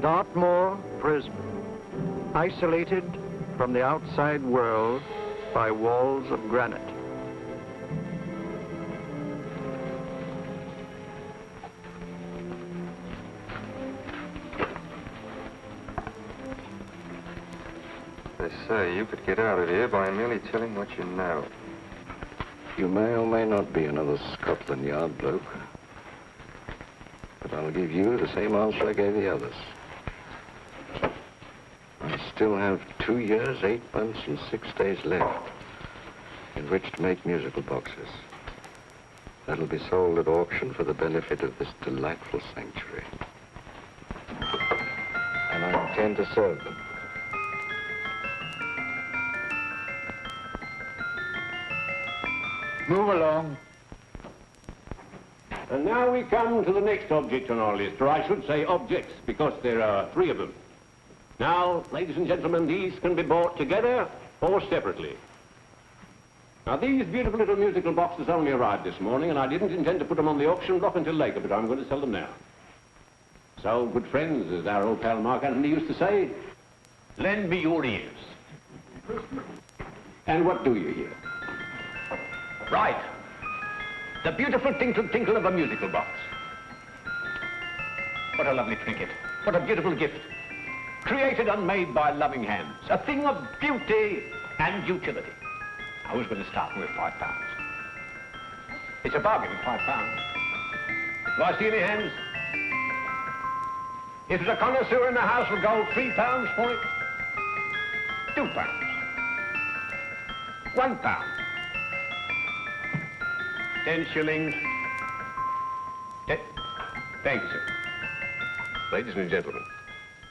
Dartmoor prison, isolated from the outside world by walls of granite. They say you could get out of here by merely telling what you know. You may or may not be another Scotland Yard bloke, but I'll give you the same answer I gave the others. I still have 2 years, 8 months, and 6 days left in which to make musical boxes. That'll be sold at auction for the benefit of this delightful sanctuary. And I intend to serve them. Move along. And now we come to the next object on our list, or I should say objects, because there are 3 of them. Now, ladies and gentlemen, these can be bought together or separately. Now, these beautiful little musical boxes only arrived this morning, and I didn't intend to put them on the auction block until later, but I'm going to sell them now. So, good friends, as our old pal Mark Antony used to say, lend me your ears. And what do you hear? Right. The beautiful tinkle tinkle of a musical box. What a lovely trinket. What a beautiful gift. Created and made by loving hands. A thing of beauty and utility. I was going to start with £5. It's a bargain, £5. Do I see any hands? If there's a connoisseur in the house, will go £3 for it. £2. £1. 10 shillings. Thank you, sir. Ladies and gentlemen,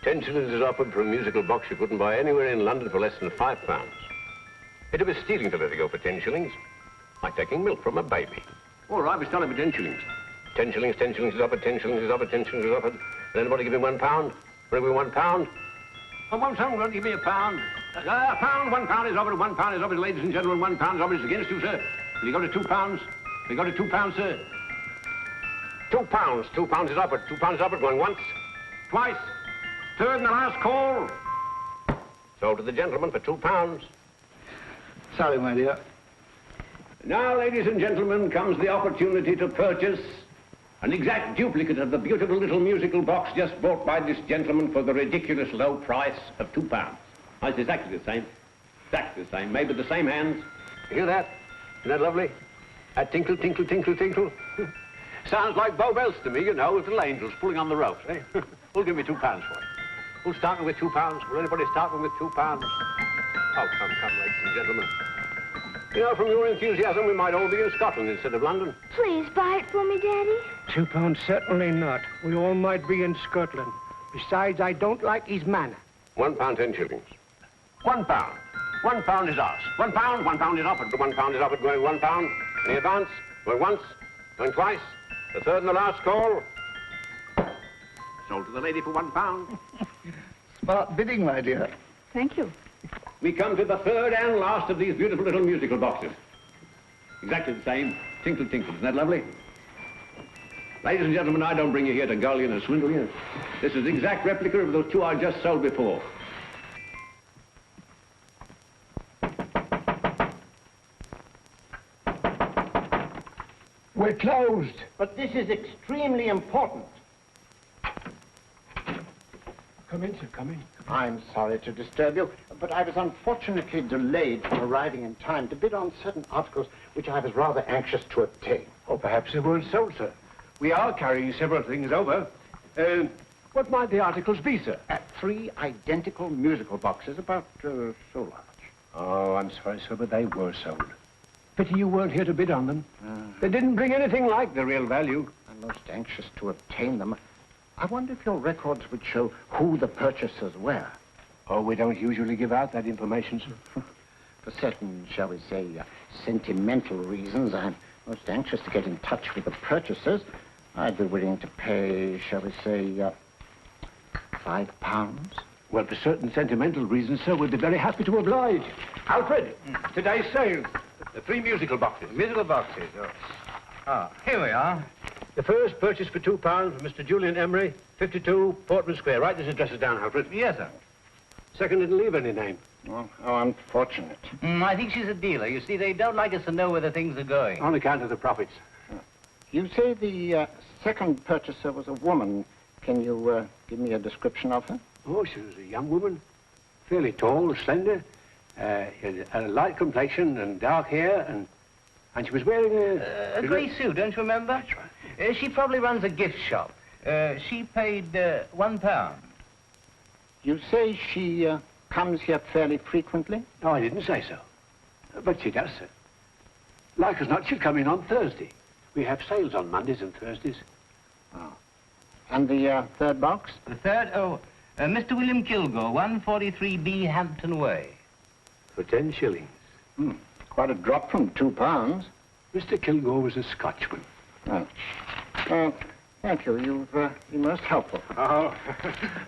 10 shillings is offered for a musical box you couldn't buy anywhere in London for less than £5. It'd be stealing to let it go for 10 shillings. Like taking milk from a baby. All right, we're selling for 10 shillings. 10 shillings, 10 shillings is offered, 10 shillings is offered, 10 shillings is offered. Will anybody give me £1? Bring me £1? Oh, won't someone going to give me £1? £1 is offered, £1 is offered, ladies and gentlemen, £1 is offered. It's against you, sir. Will you go to £2? Will you go to £2, sir? £2. £2 is offered. £2 is offered. Going once. Twice. Third and the last call. Sold to the gentleman for £2. Sorry, my dear. Now, ladies and gentlemen, comes the opportunity to purchase an exact duplicate of the beautiful little musical box just bought by this gentleman for the ridiculous low price of £2. Oh, it's exactly the same. Exactly the same. Made with the same hands. You hear that? Isn't that lovely? That tinkle, tinkle, tinkle, tinkle. Sounds like Bow Bells to me, you know, with little angels pulling on the ropes, eh? Who'll give me £2 for it? Who's starting with £2? Will anybody start with £2? Oh, come, ladies and gentlemen. You know, from your enthusiasm, we might all be in Scotland instead of London. Please buy it for me, Daddy. £2, certainly not. We all might be in Scotland. Besides, I don't like his manner. £1, 10 shillings. £1. £1 is ours. £1 is offered. £1 is offered, going £1. Any advance? Going once, going twice. The third and the last call. Sold to the lady for £1. Smart bidding, my dear. Thank you. We come to the third and last of these beautiful little musical boxes. Exactly the same. Tinkle, tinkle. Isn't that lovely? Ladies and gentlemen, I don't bring you here to gull you and swindle you. This is the exact replica of those 2 I just sold before. We're closed. But this is extremely important. Come in, sir, come in. I'm sorry to disturb you, but I was unfortunately delayed from arriving in time to bid on certain articles which I was rather anxious to obtain. Or perhaps they weren't sold, sir. We are carrying several things over. What might the articles be, sir? 3 identical musical boxes, about so large. Oh, I'm sorry, sir, but they were sold. Pity you weren't here to bid on them. They didn't bring anything like the real value. I'm most anxious to obtain them. I wonder if your records would show who the purchasers were. Oh, we don't usually give out that information, sir. For certain, shall we say, sentimental reasons, I'm most anxious to get in touch with the purchasers. I'd be willing to pay, shall we say, £5. Well, for certain sentimental reasons, sir, we'd be very happy to oblige. Alfred, today's sale. The 3 musical boxes. Musical boxes, oh. Ah, here we are. The first purchase for £2 from Mr. Julian Emery, 52 Portman Square. Write this address down, Alfred. Yes, sir. Second didn't leave any name. Oh, how unfortunate. I think she's a dealer. You see, they don't like us to know where the things are going. On account of the profits. You say the second purchaser was a woman. Can you give me a description of her? Oh, she was a young woman. Fairly tall, slender. Had a light complexion and dark hair, and she was wearing A grey suit, don't you remember? That's right. She probably runs a gift shop. She paid £1. You say she comes here fairly frequently? No, I didn't say so. But she does, sir. Like as not, she'll come in on Thursday. We have sales on Mondays and Thursdays. Oh. And the third box? The third, Mr. William Kilgore, 143B Hampton Way. For 10 shillings. Quite a drop from £2. Mr. Kilgore was a Scotchman. Oh. Thank you. You've been most helpful. Oh,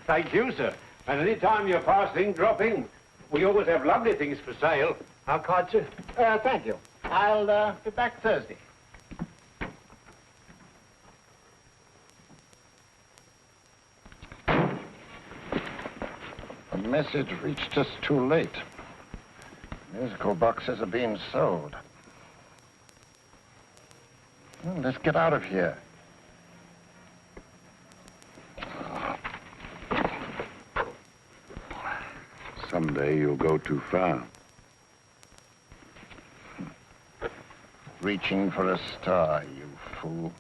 thank you, sir. And any time you're passing, dropping, we always have lovely things for sale. How kind, sir? Thank you. I'll be back Thursday. The message reached us too late. Musical boxes are being sold. Well, let's get out of here. Someday you'll go too far. Reaching for a star, you fool.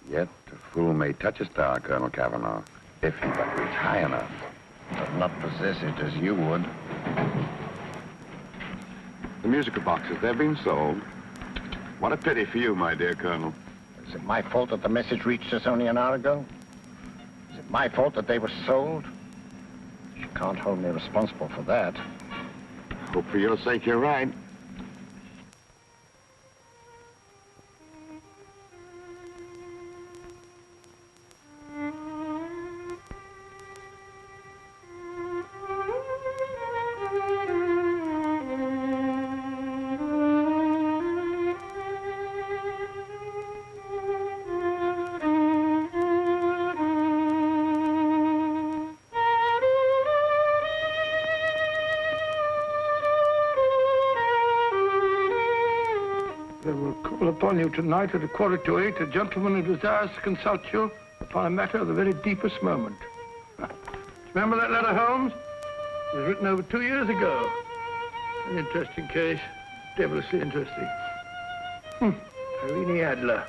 Yet a fool may touch a star, Colonel Cavanaugh, if he but reach high enough. But not possess it as you would. The musical boxes, they're being sold. What a pity for you, my dear Colonel. Is it my fault that the message reached us only an hour ago? Is it my fault that they were sold? You can't hold me responsible for that. Hope for your sake you're right. Upon you tonight at 7:45, a gentleman who desires to consult you upon a matter of the very deepest moment. Remember that letter, Holmes? It was written over 2 years ago. An interesting case, devilishly interesting. Irene Adler.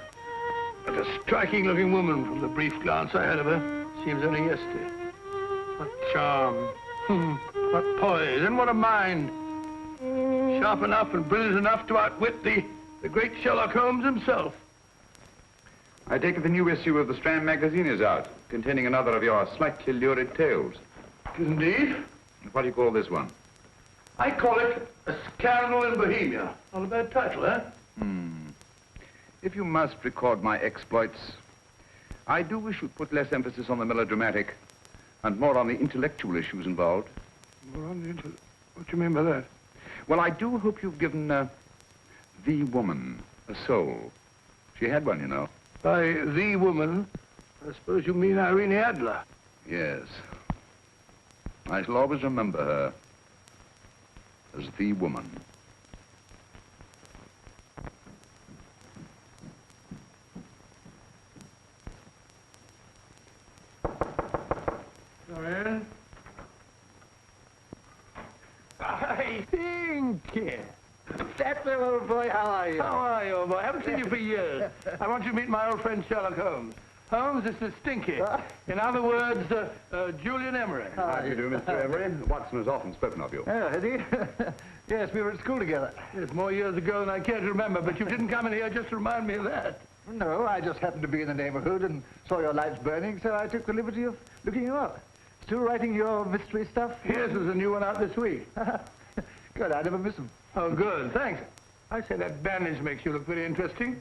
What a striking-looking woman from the brief glance I had of her. Seems only yesterday. What charm. What poise, and what a mind. Sharp enough and brilliant enough to outwit the great Sherlock Holmes himself. I take it the new issue of the Strand magazine is out, containing another of your slightly lurid tales. Indeed. What do you call this one? I call it A Scandal in Bohemia. Not a bad title, eh? If you must record my exploits, I do wish you'd put less emphasis on the melodramatic and more on the intellectual issues involved. More on the what do you mean by that? Well, I do hope you've given the woman a soul. She had one, you know. By the woman, I suppose you mean Irene Adler. Yes. I shall always remember her as the woman. Dorian? I think. That's the old boy. How are you? How are you, old boy? I haven't seen you for years. I want you to meet my old friend Sherlock Holmes. Holmes, this is Stinky. In other words, Julian Emery. How do you do, Mr. Emery? Watson has often spoken of you. Oh, has he? Yes, we were at school together. Yes, more years ago than I care to remember, but you didn't come in here just to remind me of that. No, I just happened to be in the neighborhood and saw your lights burning, so I took the liberty of looking you up. Still writing your mystery stuff? Yes, there's a new one out this week. Good, I never miss them. Oh, good, thanks. I say that bandage makes you look very interesting.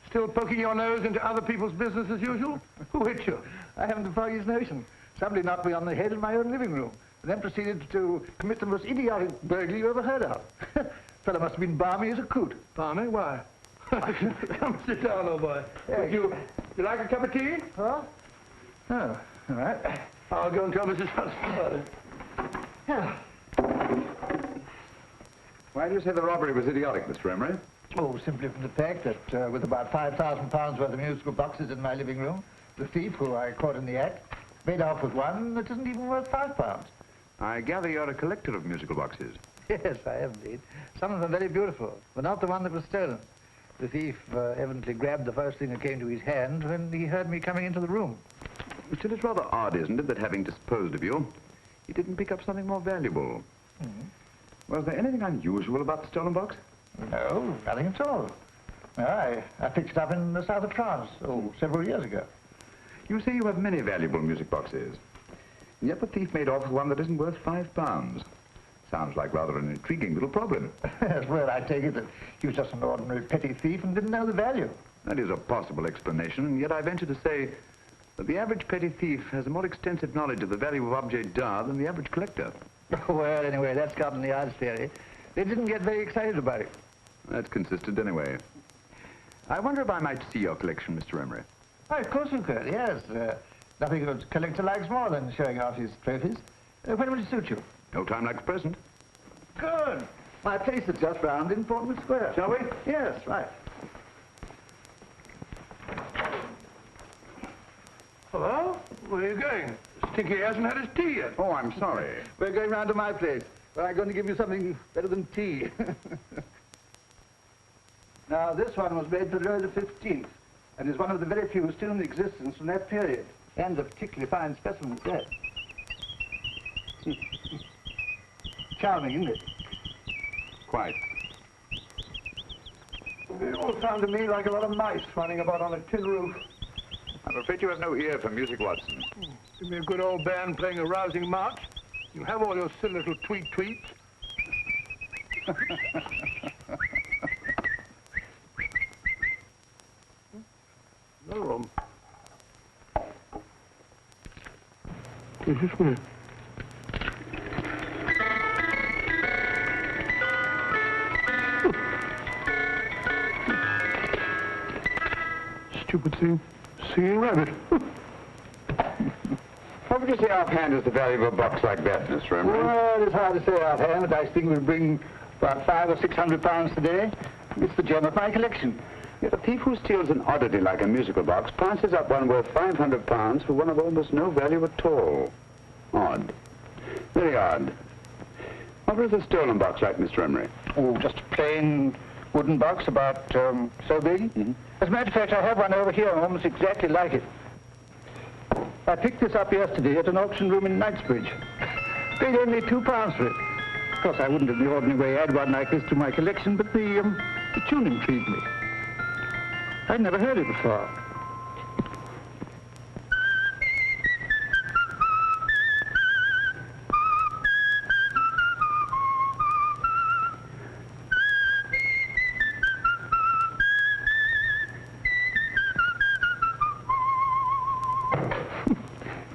Still poking your nose into other people's business as usual? Who hit you? I haven't the foggiest notion. Somebody knocked me on the head in my own living room, and then proceeded to commit the most idiotic burglary you ever heard of. Fellow must have been balmy as a coot. Balmy? Why? Come sit down, old boy. Would you You like a cup of tea? Huh? Oh, all right. I'll go and tell Mrs. Hudson. Yeah. Why do you say the robbery was idiotic, Mr. Emery? Oh, simply from the fact that with about £5,000 worth of musical boxes in my living room, the thief, who I caught in the act, made off with one that isn't even worth £5. I gather you're a collector of musical boxes. Yes, I am indeed. Some of them very beautiful, but not the one that was stolen. The thief evidently grabbed the first thing that came to his hand when he heard me coming into the room. Still, it's rather odd, isn't it, that having disposed of you, he didn't pick up something more valuable. Mm-hmm. Was there anything unusual about the stolen box? No, nothing at all. No, I picked it up in the south of France, several years ago. You say you have many valuable music boxes, and yet the thief made off with one that isn't worth £5. Sounds like rather an intriguing little problem. Well, I take it that he was just an ordinary petty thief and didn't know the value. That is a possible explanation, and yet I venture to say that the average petty thief has a more extensive knowledge of the value of objets d'art than the average collector. Well, anyway, that's Scotland Yard's theory. They didn't get very excited about it. That's consistent anyway. I wonder if I might see your collection, Mr. Emery. Oh, of course you could, yes. Nothing a collector likes more than showing off his trophies. When will it suit you? No time like the present. Good. My place is just round in Portman Square. Shall we? Yes, right. Hello? Where are you going? Stinky hasn't had his tea yet. Oh, I'm sorry. We're going round to my place, where I'm going to give you something better than tea. Now, this one was made for Louis XV, and is one of the very few still in existence from that period, and a particularly fine specimen at that. Charming, isn't it? Quite. They all sound to me like a lot of mice running about on a tin roof. I'm afraid you have no ear for music, Watson. Give me a good old band playing a rousing march. You have all your silly little tweets. No room. This is me. Stupid thing. Singing rabbit. What would you say offhand is the value of a box like that, Mr. Emery? Well, it's hard to say offhand, but I think it would bring about £500 or £600 today. It's the gem of my collection. Yet a thief who steals an oddity like a musical box passes up one worth £500 for one of almost no value at all. Odd. Very odd. What was the stolen box like, Mr. Emery? Oh, just a plain wooden box about so big. Mm-hmm. As a matter of fact, I have one over here almost exactly like it. I picked this up yesterday at an auction room in Knightsbridge. Paid only £2 for it. Of course, I wouldn't in the ordinary way add one like this to my collection, but the tune intrigued me. I'd never heard it before.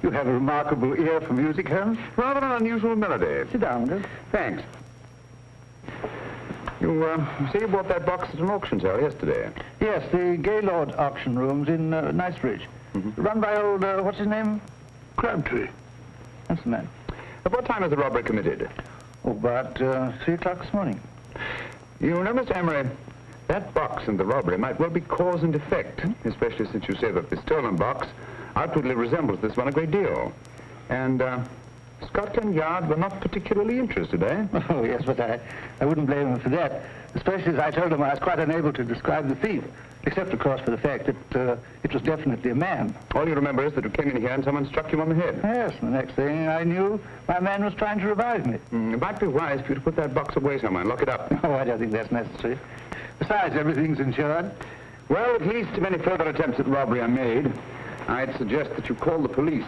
You have a remarkable ear for music, Holmes. Rather an unusual melody. Sit down, Will. Thanks. You say you bought that box at an auction sale yesterday? Yes, the Gaylord auction rooms in Knightsbridge. Mm-hmm. Run by old, what's his name? Crabtree. That's the man. At what time was the robbery committed? Oh, about 3 o'clock this morning. You know, Mr. Emery, that box and the robbery might well be cause and effect, especially since you say that the stolen box outwardly resembles this one a great deal. And Scotland Yard were not particularly interested, eh? Oh, yes, but I wouldn't blame them for that, especially as I told them I was quite unable to describe the thief, except, of course, for the fact that it was definitely a man. All you remember is that you came in here and someone struck you on the head. Yes, and the next thing I knew, my man was trying to revive me. It might be wise for you to put that box away somewhere and lock it up. Oh, I don't think that's necessary. Besides, everything's insured. Well, at least if any further attempts at robbery are made, I'd suggest that you call the police,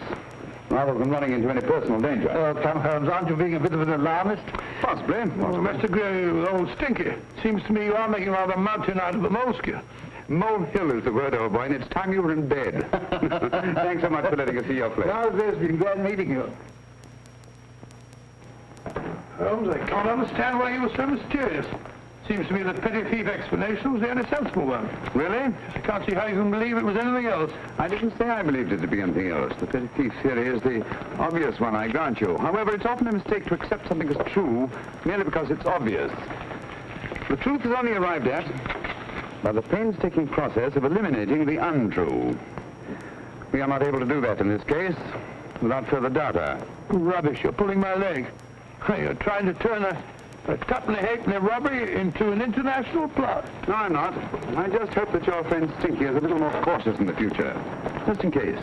rather than running into any personal danger. Oh, come, Holmes, aren't you being a bit of an alarmist? Possibly. Well, Mr. Gray, old Stinky. Seems to me you are making rather a mountain out of a molehill. Molehill is the word, old boy, and it's time you were in bed. Thanks so much for letting us see your place. Well, it's been glad meeting you. Holmes, I can't understand why you were so mysterious. Seems to me the petty thief explanation was the only sensible one. Really? I can't see how you can believe it was anything else. I didn't say I believed it to be anything else. The petty thief theory is the obvious one, I grant you. However, it's often a mistake to accept something as true merely because it's obvious. The truth is only arrived at by the painstaking process of eliminating the untrue. We are not able to do that in this case without further data. Rubbish, you're pulling my leg. You're trying to turn a tuppenny halfpenny robbery into an international plot. No, I'm not. I just hope that your friend Stinky is a little more cautious in the future. Just in case.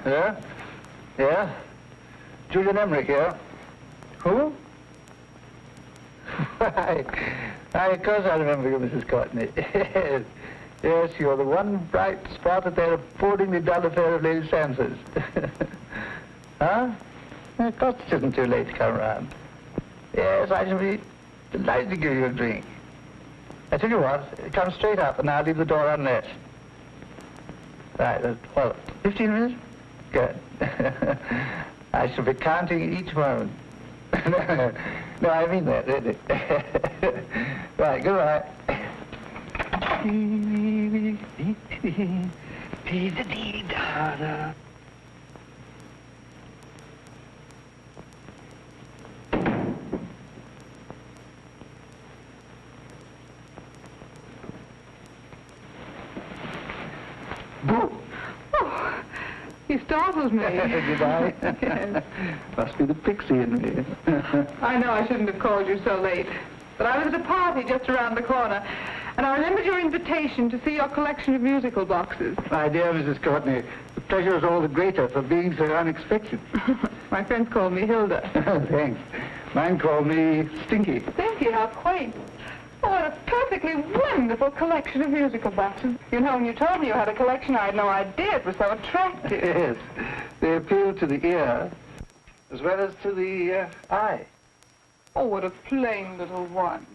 Yeah? Yeah? Julian Emmerich here. Who? Why, of course I remember you, Mrs. Courtney. Yes. Yes, you're the one bright spot at that appallingly dull affair of Lady Sansa's. Huh? Of course it isn't too late to come around. Yes, I shall be delighted to give you a drink. I tell you what, come straight up and I'll leave the door unlatched. Right, well, 15 minutes? Good. I shall be counting each moment. No, I mean that, really. Right, goodbye. Boo! Oh, you startled me. Did I? Yes. Must be the pixie in me. I know I shouldn't have called you so late, but I was at a party just around the corner, and I remembered your invitation to see your collection of musical boxes. My dear Mrs. Courtney, the pleasure is all the greater for being so unexpected. My friends call me Hilda. Thanks. Mine call me Stinky. Stinky, how quaint. Oh, what a perfectly wonderful collection of musical boxes. You know, when you told me you had a collection, I had no idea it was so attractive. Yes. They appeal to the ear as well as to the eye. Oh, what a plain little one.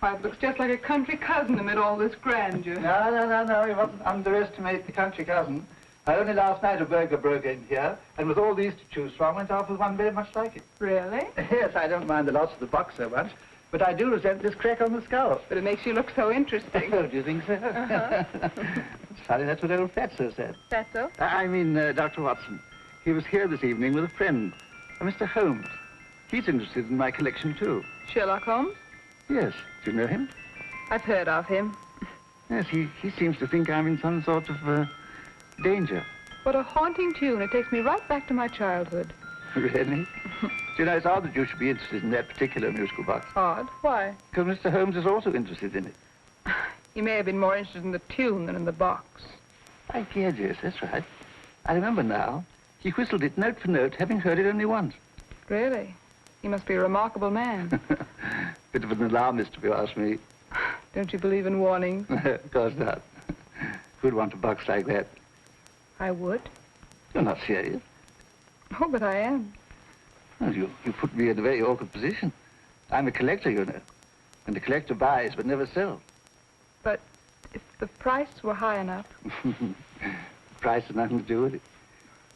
Why, it looks just like a country cousin amid all this grandeur. No. You mustn't underestimate the country cousin. Only last night a burglar broke in here, and with all these to choose from, went off with one very much like it. Really? Yes, I don't mind the loss of the box so much, but I do resent this crack on the skull. But it makes you look so interesting. Oh, do you think so? It's funny, that's what old Fatso said. Fatso? I mean, Dr. Watson. He was here this evening with a friend, Mr. Holmes. He's interested in my collection, too. Sherlock Holmes? Yes. Do you know him? I've heard of him. Yes, he seems to think I'm in some sort of danger. What a haunting tune. It takes me right back to my childhood. Really? Do you know, it's odd that you should be interested in that particular musical box. Odd? Why? Because Mr. Holmes is also interested in it. He may have been more interested in the tune than in the box. I did, yes, that's right. I remember now. He whistled it note for note, having heard it only once. Really? He must be a remarkable man. Bit of an alarmist, if you ask me. Don't you believe in warnings? Of course not. Who'd want a box like that? I would. You're not serious. Oh, but I am. Well, you put me in a very awkward position. I'm a collector, you know. And the collector buys but never sells. But if the price were high enough... Price has nothing to do with it.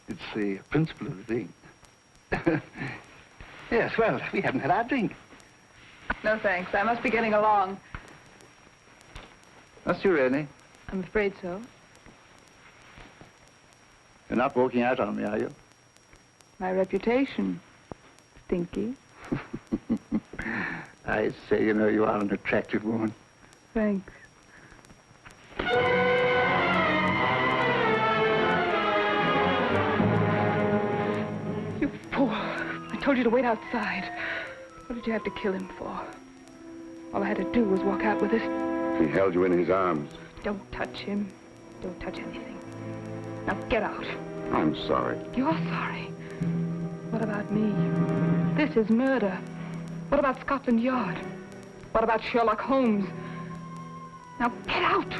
It's the principle of the thing. Yes, well, we haven't had our drink. No, thanks. I must be getting along. Must you really? I'm afraid so. You're not walking out on me, are you? My reputation. Stinky. I say, you know, you are an attractive woman. Thanks. You fool. I told you to wait outside. What did you have to kill him for? All I had to do was walk out with this. He held you in his arms. Don't touch him. Don't touch anything. Now get out. I'm sorry. You're sorry. What about me? This is murder. What about Scotland Yard? What about Sherlock Holmes? Now get out!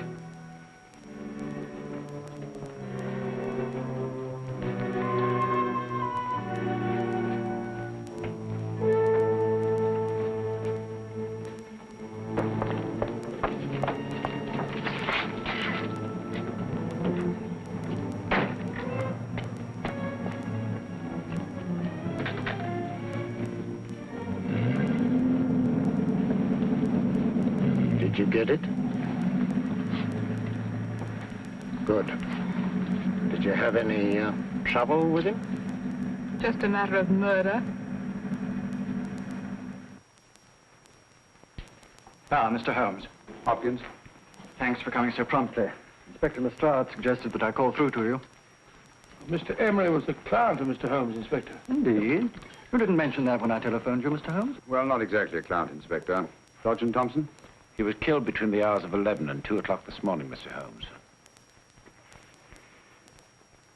you get it? Good. Did you have any trouble with him? Just a matter of murder. Mr. Holmes. Hopkins. Thanks for coming so promptly. Inspector Lestrade suggested that I call through to you. Mr. Emery was the client of Mr. Holmes, Inspector. Indeed. You didn't mention that when I telephoned you, Mr. Holmes. Well, not exactly a client, Inspector. Sergeant Thompson? He was killed between the hours of 11 and 2 o'clock this morning, Mr. Holmes.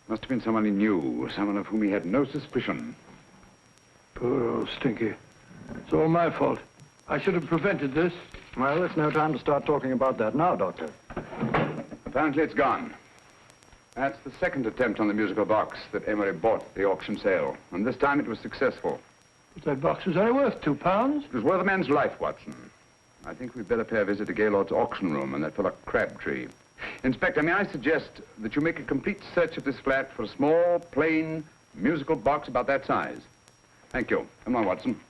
Must have been someone he knew, someone of whom he had no suspicion. Poor old Stinky. It's all my fault. I should have prevented this. Well, it's no time to start talking about that now, Doctor. Apparently it's gone. That's the second attempt on the musical box that Emery bought at the auction sale. And this time it was successful. But that box was only worth £2. It was worth a man's life, Watson. I think we'd better pay a visit to Gaylord's auction room and that fellow Crabtree. Inspector, may I suggest that you make a complete search of this flat for a small, plain, musical box about that size? Thank you. Come on, Watson.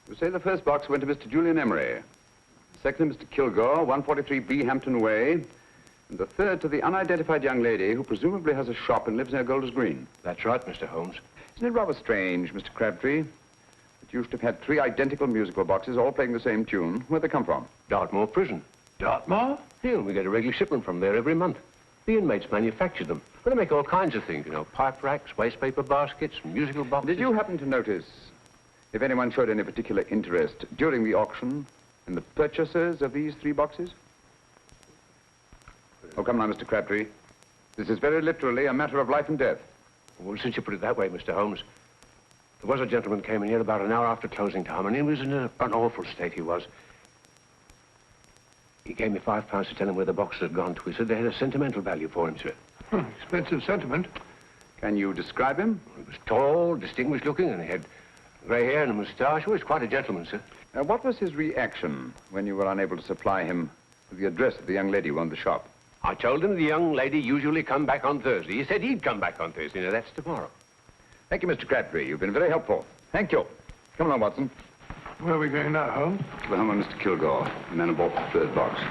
You say the first box went to Mr. Julian Emery. The second to Mr. Kilgore, 143B Hampton Way. And the third to the unidentified young lady who presumably has a shop and lives near Golders Green. That's right, Mr. Holmes. Isn't it rather strange, Mr. Crabtree, that you should have had 3 identical musical boxes all playing the same tune? Where'd they come from? Dartmoor Prison. Dartmoor? Yeah, we get a regular shipment from there every month. The inmates manufacture them. Well, they make all kinds of things, you know, pipe racks, waste paper baskets, musical boxes. Did you happen to notice if anyone showed any particular interest during the auction in the purchasers of these 3 boxes? Oh, come now, Mr. Crabtree. This is very literally a matter of life and death. Well, since you put it that way, Mr. Holmes, there was a gentleman came in here about an hour after closing time, and he was in an awful state, he was. He gave me £5 to tell him where the boxes had gone to. He said they had a sentimental value for him, sir. Expensive sentiment. Can you describe him? He was tall, distinguished looking, and he had grey hair and a moustache. He was quite a gentleman, sir. What was his reaction when you were unable to supply him with the address of the young lady who owned the shop? I told him the young lady usually come back on Thursday. He said he'd come back on Thursday. Now, that's tomorrow. Thank you, Mr. Crabtree. You've been very helpful. Thank you. Come along, Watson. Where are we going now, Holmes? To the home of Mr. Kilgore, the man who bought the 3rd box.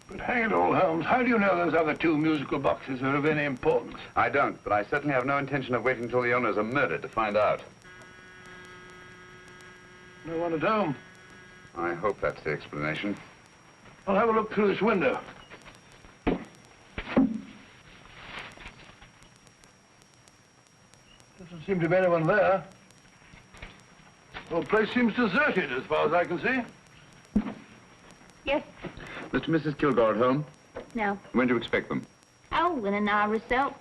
But hang it all, Holmes, how do you know those other 2 musical boxes are of any importance? I don't, but I certainly have no intention of waiting until the owners are murdered to find out. No one at home. I hope that's the explanation. I'll have a look through this window. Doesn't seem to be anyone there. The whole place seems deserted as far as I can see. Yes. Mr. and Mrs. Kilgore at home? No. When do you expect them? Oh, in an hour or so.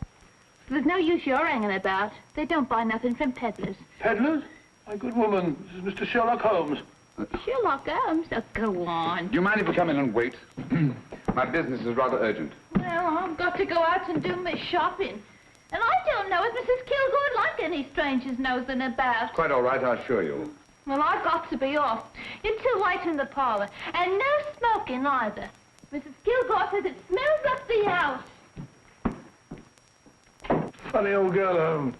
There's no use you're hanging about. They don't buy nothing from peddlers. Peddlers? My good woman, this is Mr. Sherlock Holmes. Sherlock Holmes? Oh, go on. Do you mind if we come in and wait? My business is rather urgent. Well, I've got to go out and do my shopping. And I don't know if Mrs. Kilgore'd like any strangers nosing about. Quite all right, I assure you. Well, I've got to be off. It's too late in the parlor. And no smoking either. Mrs. Kilgore says it smells up the house. Funny old girl, Holmes.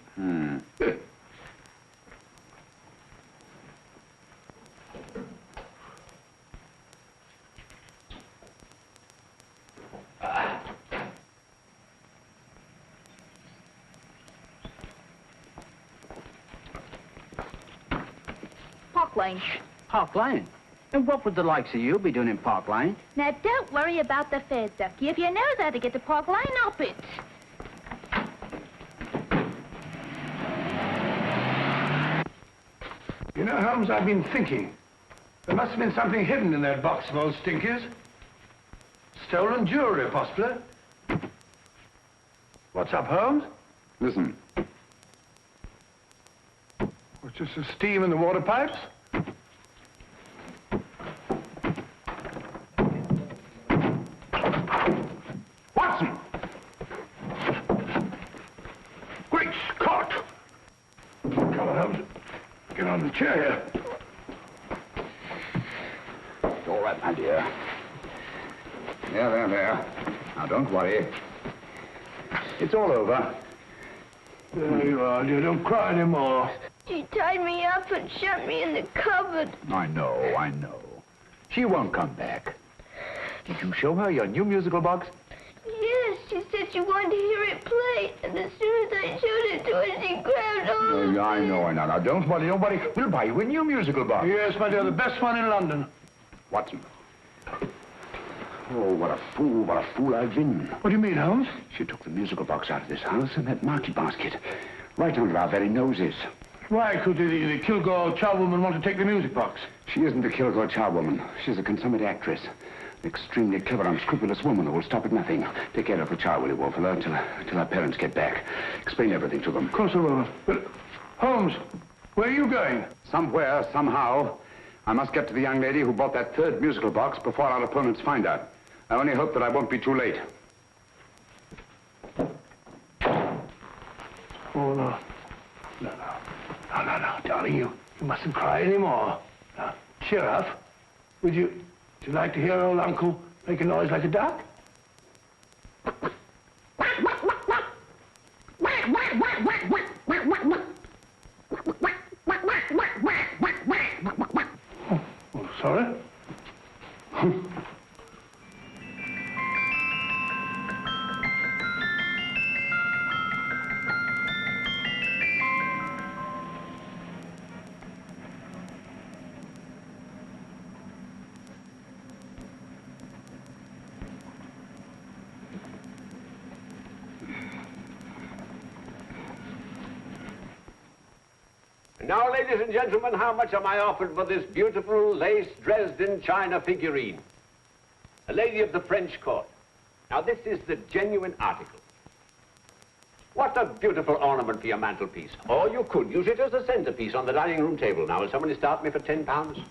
Park Lane. Park Lane? And what would the likes of you be doing in Park Lane? Now, don't worry about the fare, Ducky. If you know how to get to Park Lane, up it. You know, Holmes, I've been thinking. There must have been something hidden in that box of old Stinky's. Stolen jewelry, possibly. What's up, Holmes? Listen. What's just the steam in the water pipes? Watson! Great Scott! Come on, Holmes. Get on the chair here. It's all right, my dear. There. Now, don't worry. It's all over. There you are, dear. Don't cry anymore. She tied me up and shut me in the cupboard. I know. She won't come back. Did you show her your new musical box? Yes, she said she wanted to hear it play, and as soon as I showed it to her, she grabbed hold of me. I know. Now, don't worry. We'll buy you a new musical box. Yes, my dear, the best one in London. Watson. Oh, what a fool I've been. What do you mean, Holmes? She took the musical box out of this house and that market basket, right under our very noses. Why could the Kilgore charwoman want to take the music box? She isn't a Kilgore charwoman. She's a consummate actress. An extremely clever, unscrupulous woman who will stop at nothing. Take care of the child, will you, Wolfella, till our parents get back. Explain everything to them. Of course I will. But, Holmes, where are you going? Somewhere, somehow. I must get to the young lady who bought that third musical box before our opponents find out. I only hope that I won't be too late. Oh, no. No, darling, you mustn't cry anymore. Now, cheer up. Would you like to hear old Uncle make a noise like a duck? Oh, sorry. Now, ladies and gentlemen, how much am I offered for this beautiful lace Dresden china figurine? A lady of the French court. Now, this is the genuine article. What a beautiful ornament for your mantelpiece. Or you could use it as a centerpiece on the dining room table. Now, will somebody start me for £10? Will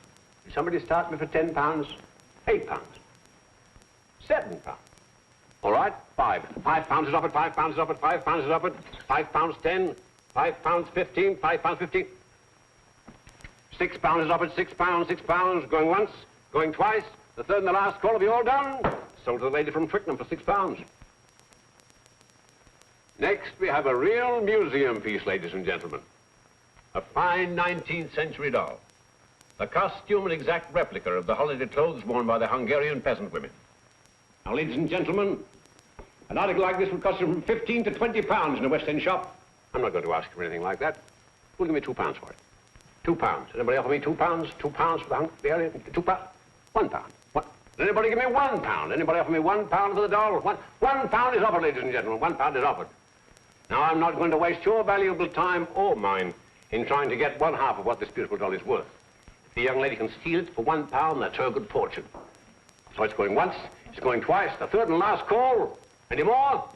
somebody start me for £10? £8? £7? All right, £5 is offered, £5 is offered, £5 is offered, £5.10, £5.15, £5.15. £6 is offered, £6, going once, going twice, the third and the last call. Have you all done? Sold to the lady from Twickenham for £6. Next, we have a real museum piece, ladies and gentlemen. A fine 19th century doll. A costume and exact replica of the holiday clothes worn by the Hungarian peasant women. Now, ladies and gentlemen, an article like this would cost you from £15 to £20 in a West End shop. I'm not going to ask you for anything like that. Who'll give me £2 for it? £2. Anybody offer me £2? £2 for the Hungarian? £2? £1. What? Does anybody give me £1? Anybody offer me £1 for the doll? £1 is offered, ladies and gentlemen. £1 is offered. Now, I'm not going to waste your valuable time or mine in trying to get one half of what this beautiful doll is worth. If the young lady can steal it for £1, that's her good fortune. So it's going once, it's going twice, the third and last call. Any more?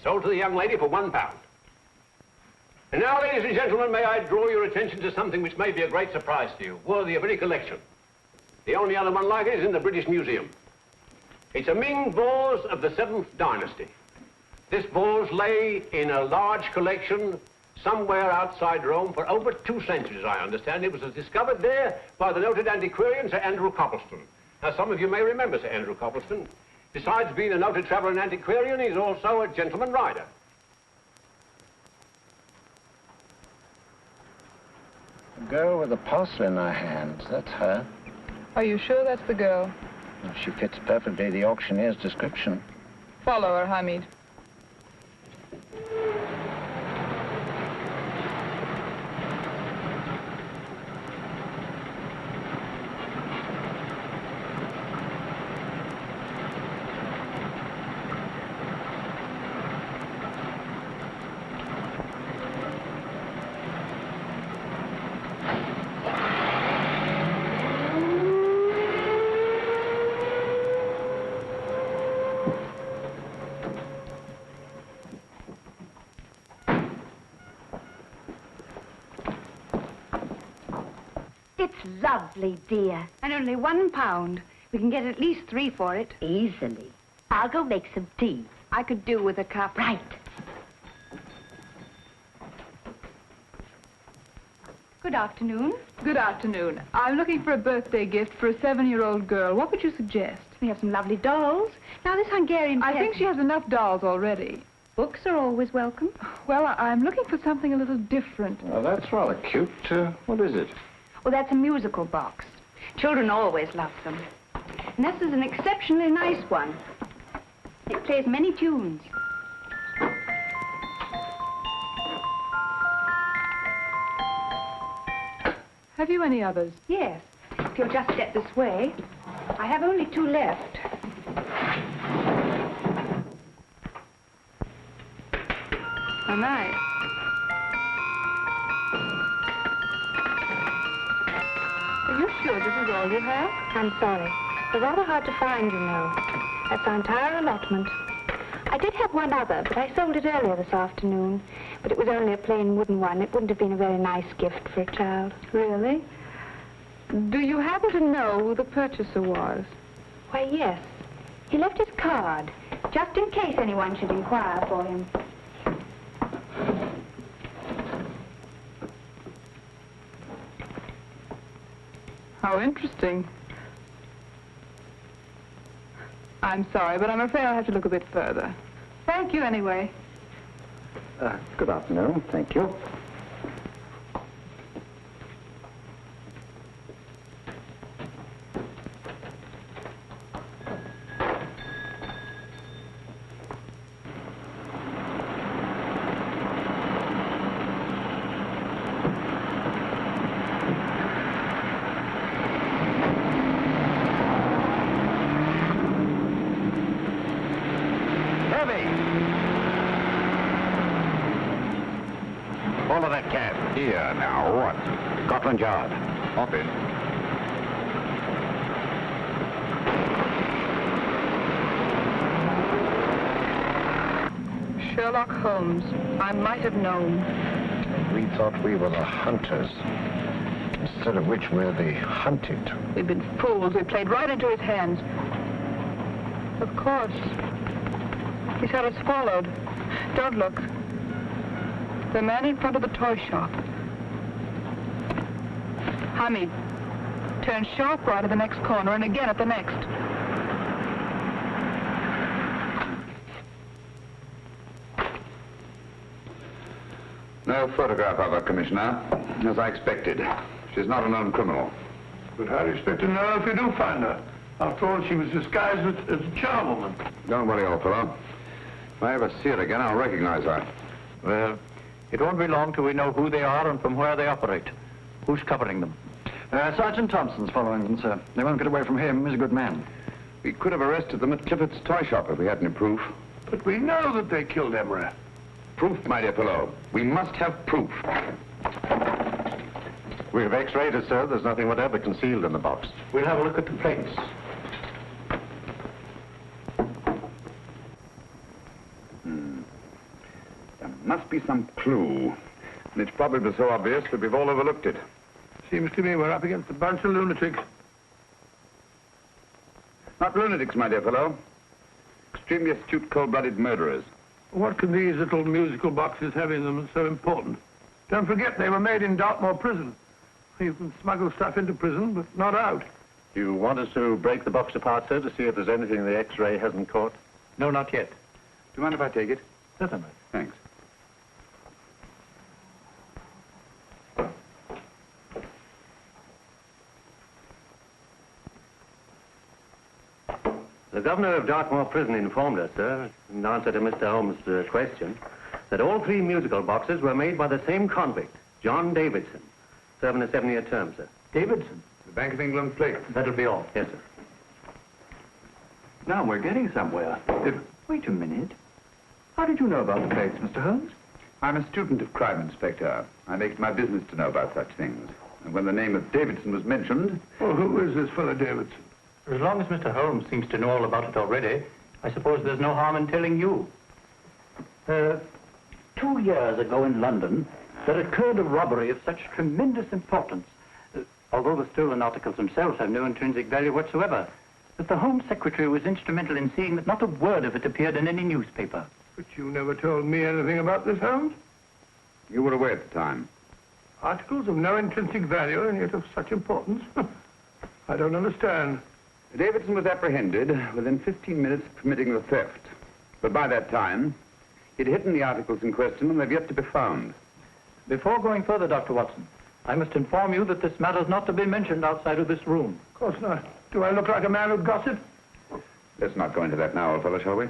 Sold to the young lady for £1. And now, ladies and gentlemen, may I draw your attention to something which may be a great surprise to you, worthy of any collection. The only other one like it is in the British Museum. It's a Ming vase of the 7th dynasty. This vase lay in a large collection somewhere outside Rome for over 2 centuries, I understand. It was discovered there by the noted antiquarian, Sir Andrew Coppleston. Now, some of you may remember Sir Andrew Coppleston. Besides being a noted traveller and antiquarian, he's also a gentleman rider. The girl with the parcel in her hands, that's her. Are you sure that's the girl? Well, she fits perfectly the auctioneer's description. Follow her, Hamid. Lovely, dear. And only £1. We can get at least 3 for it. Easily. I'll go make some tea. I could do with a cup. Right. Good afternoon. Good afternoon. I'm looking for a birthday gift for a 7-year-old girl. What would you suggest? We have some lovely dolls. Now, this Hungarian I think she has enough dolls already. Books are always welcome. Well, I'm looking for something a little different. Well, that's rather cute. What is it? Well, that's a musical box. Children always love them. And this is an exceptionally nice one. It plays many tunes. Have you any others? Yes. If you'll just step this way. I have only 2 left. Oh, nice. Are you sure this is all you have? I'm sorry. They're rather hard to find, you know. That's our entire allotment. I did have one other, but I sold it earlier this afternoon. But it was only a plain wooden one. It wouldn't have been a very nice gift for a child. Really? Do you happen to know who the purchaser was? Why, yes. He left his card, just in case anyone should inquire for him. How interesting. I'm sorry, but I'm afraid I'll have to look a bit further. Thank you anyway. Good afternoon. Thank you. Follow that cab. Here, now, what? Scotland Yard. Hop in. Sherlock Holmes. I might have known. We thought we were the hunters, instead of which we're the hunted. We've been fools. We played right into his hands. Of course. He's had us followed. Don't look. The man in front of the toy shop. Hamid. Turn sharp right at the next corner and again at the next. No photograph of her, Commissioner, as I expected. She's not a known criminal. But how do you expect to know if you do find her? After all, she was disguised as a charwoman. Don't worry, old fellow. If I ever see her again, I'll recognize her. Well, it won't be long till we know who they are and from where they operate. Who's covering them? Sergeant Thompson's following them, sir. They won't get away from him. He's a good man. We could have arrested them at Clifford's toy shop if we had any proof. But we know that they killed Emery. Proof, my dear fellow. We must have proof. We've x-rayed it, sir. There's nothing whatever concealed in the box. We'll have a look at the plates. There must be some clue. And it's probably so obvious that we've all overlooked it. Seems to me we're up against a bunch of lunatics. Not lunatics, my dear fellow. Extremely astute, cold-blooded murderers. What can these little musical boxes have in them that's so important? Don't forget, they were made in Dartmoor prison. You can smuggle stuff into prison, but not out. You want us to break the box apart, sir, to see if there's anything the X-ray hasn't caught? No, not yet. Do you mind if I take it? Certainly. Thanks. The governor of Dartmoor Prison informed us, sir, in answer to Mr. Holmes' question, that all 3 musical boxes were made by the same convict, John Davidson, serving a 7-year term, sir. Davidson? The Bank of England plate. That'll be all. Yes, sir. Now we're getting somewhere. Wait a minute. How did you know about the plates, Mr. Holmes? I'm a student of crime, Inspector. I make it my business to know about such things. And when the name of Davidson was mentioned... Well, who is this fellow Davidson? As long as Mr. Holmes seems to know all about it already, I suppose there's no harm in telling you. 2 years ago in London, there occurred a robbery of such tremendous importance, although the stolen articles themselves have no intrinsic value whatsoever, that the Home Secretary was instrumental in seeing that not a word of it appeared in any newspaper. But you never told me anything about this, Holmes. You were away at the time. Articles of no intrinsic value and yet of such importance? I don't understand. Davidson was apprehended within 15 minutes of committing the theft. But by that time, He'd hidden the articles in question, and they've yet to be found. Before going further, Dr. Watson, I must inform you that this matter's not to be mentioned outside of this room. Of course not. Do I look like a man who'd gossip? Let's not go into that now, old fellow, shall we?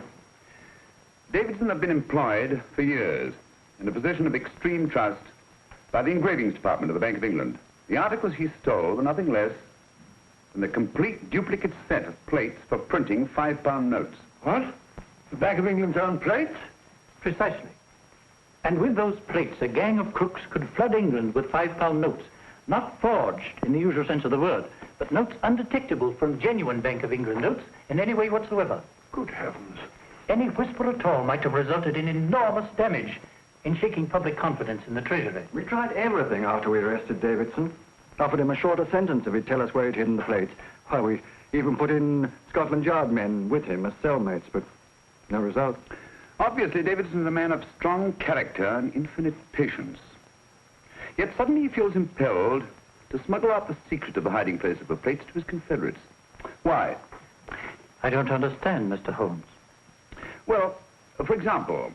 Davidson had been employed for years in a position of extreme trust by the engravings department of the Bank of England. The articles he stole were nothing less than a complete duplicate set of plates for printing £5 notes. What? The Bank of England's own plates? Precisely. And with those plates, a gang of crooks could flood England with £5 notes, not forged in the usual sense of the word, but notes undetectable from genuine Bank of England notes in any way whatsoever. Good heavens. Any whisper at all might have resulted in enormous damage in shaking public confidence in the Treasury. We tried everything after we arrested Davidson. Offered him a shorter sentence if he'd tell us where he'd hidden the plates. Why, we even put in Scotland Yard men with him as cellmates, but no result. Obviously, Davidson is a man of strong character and infinite patience. Yet suddenly he feels impelled to smuggle out the secret of the hiding place of the plates to his confederates. Why? I don't understand, Mr. Holmes. Well, for example,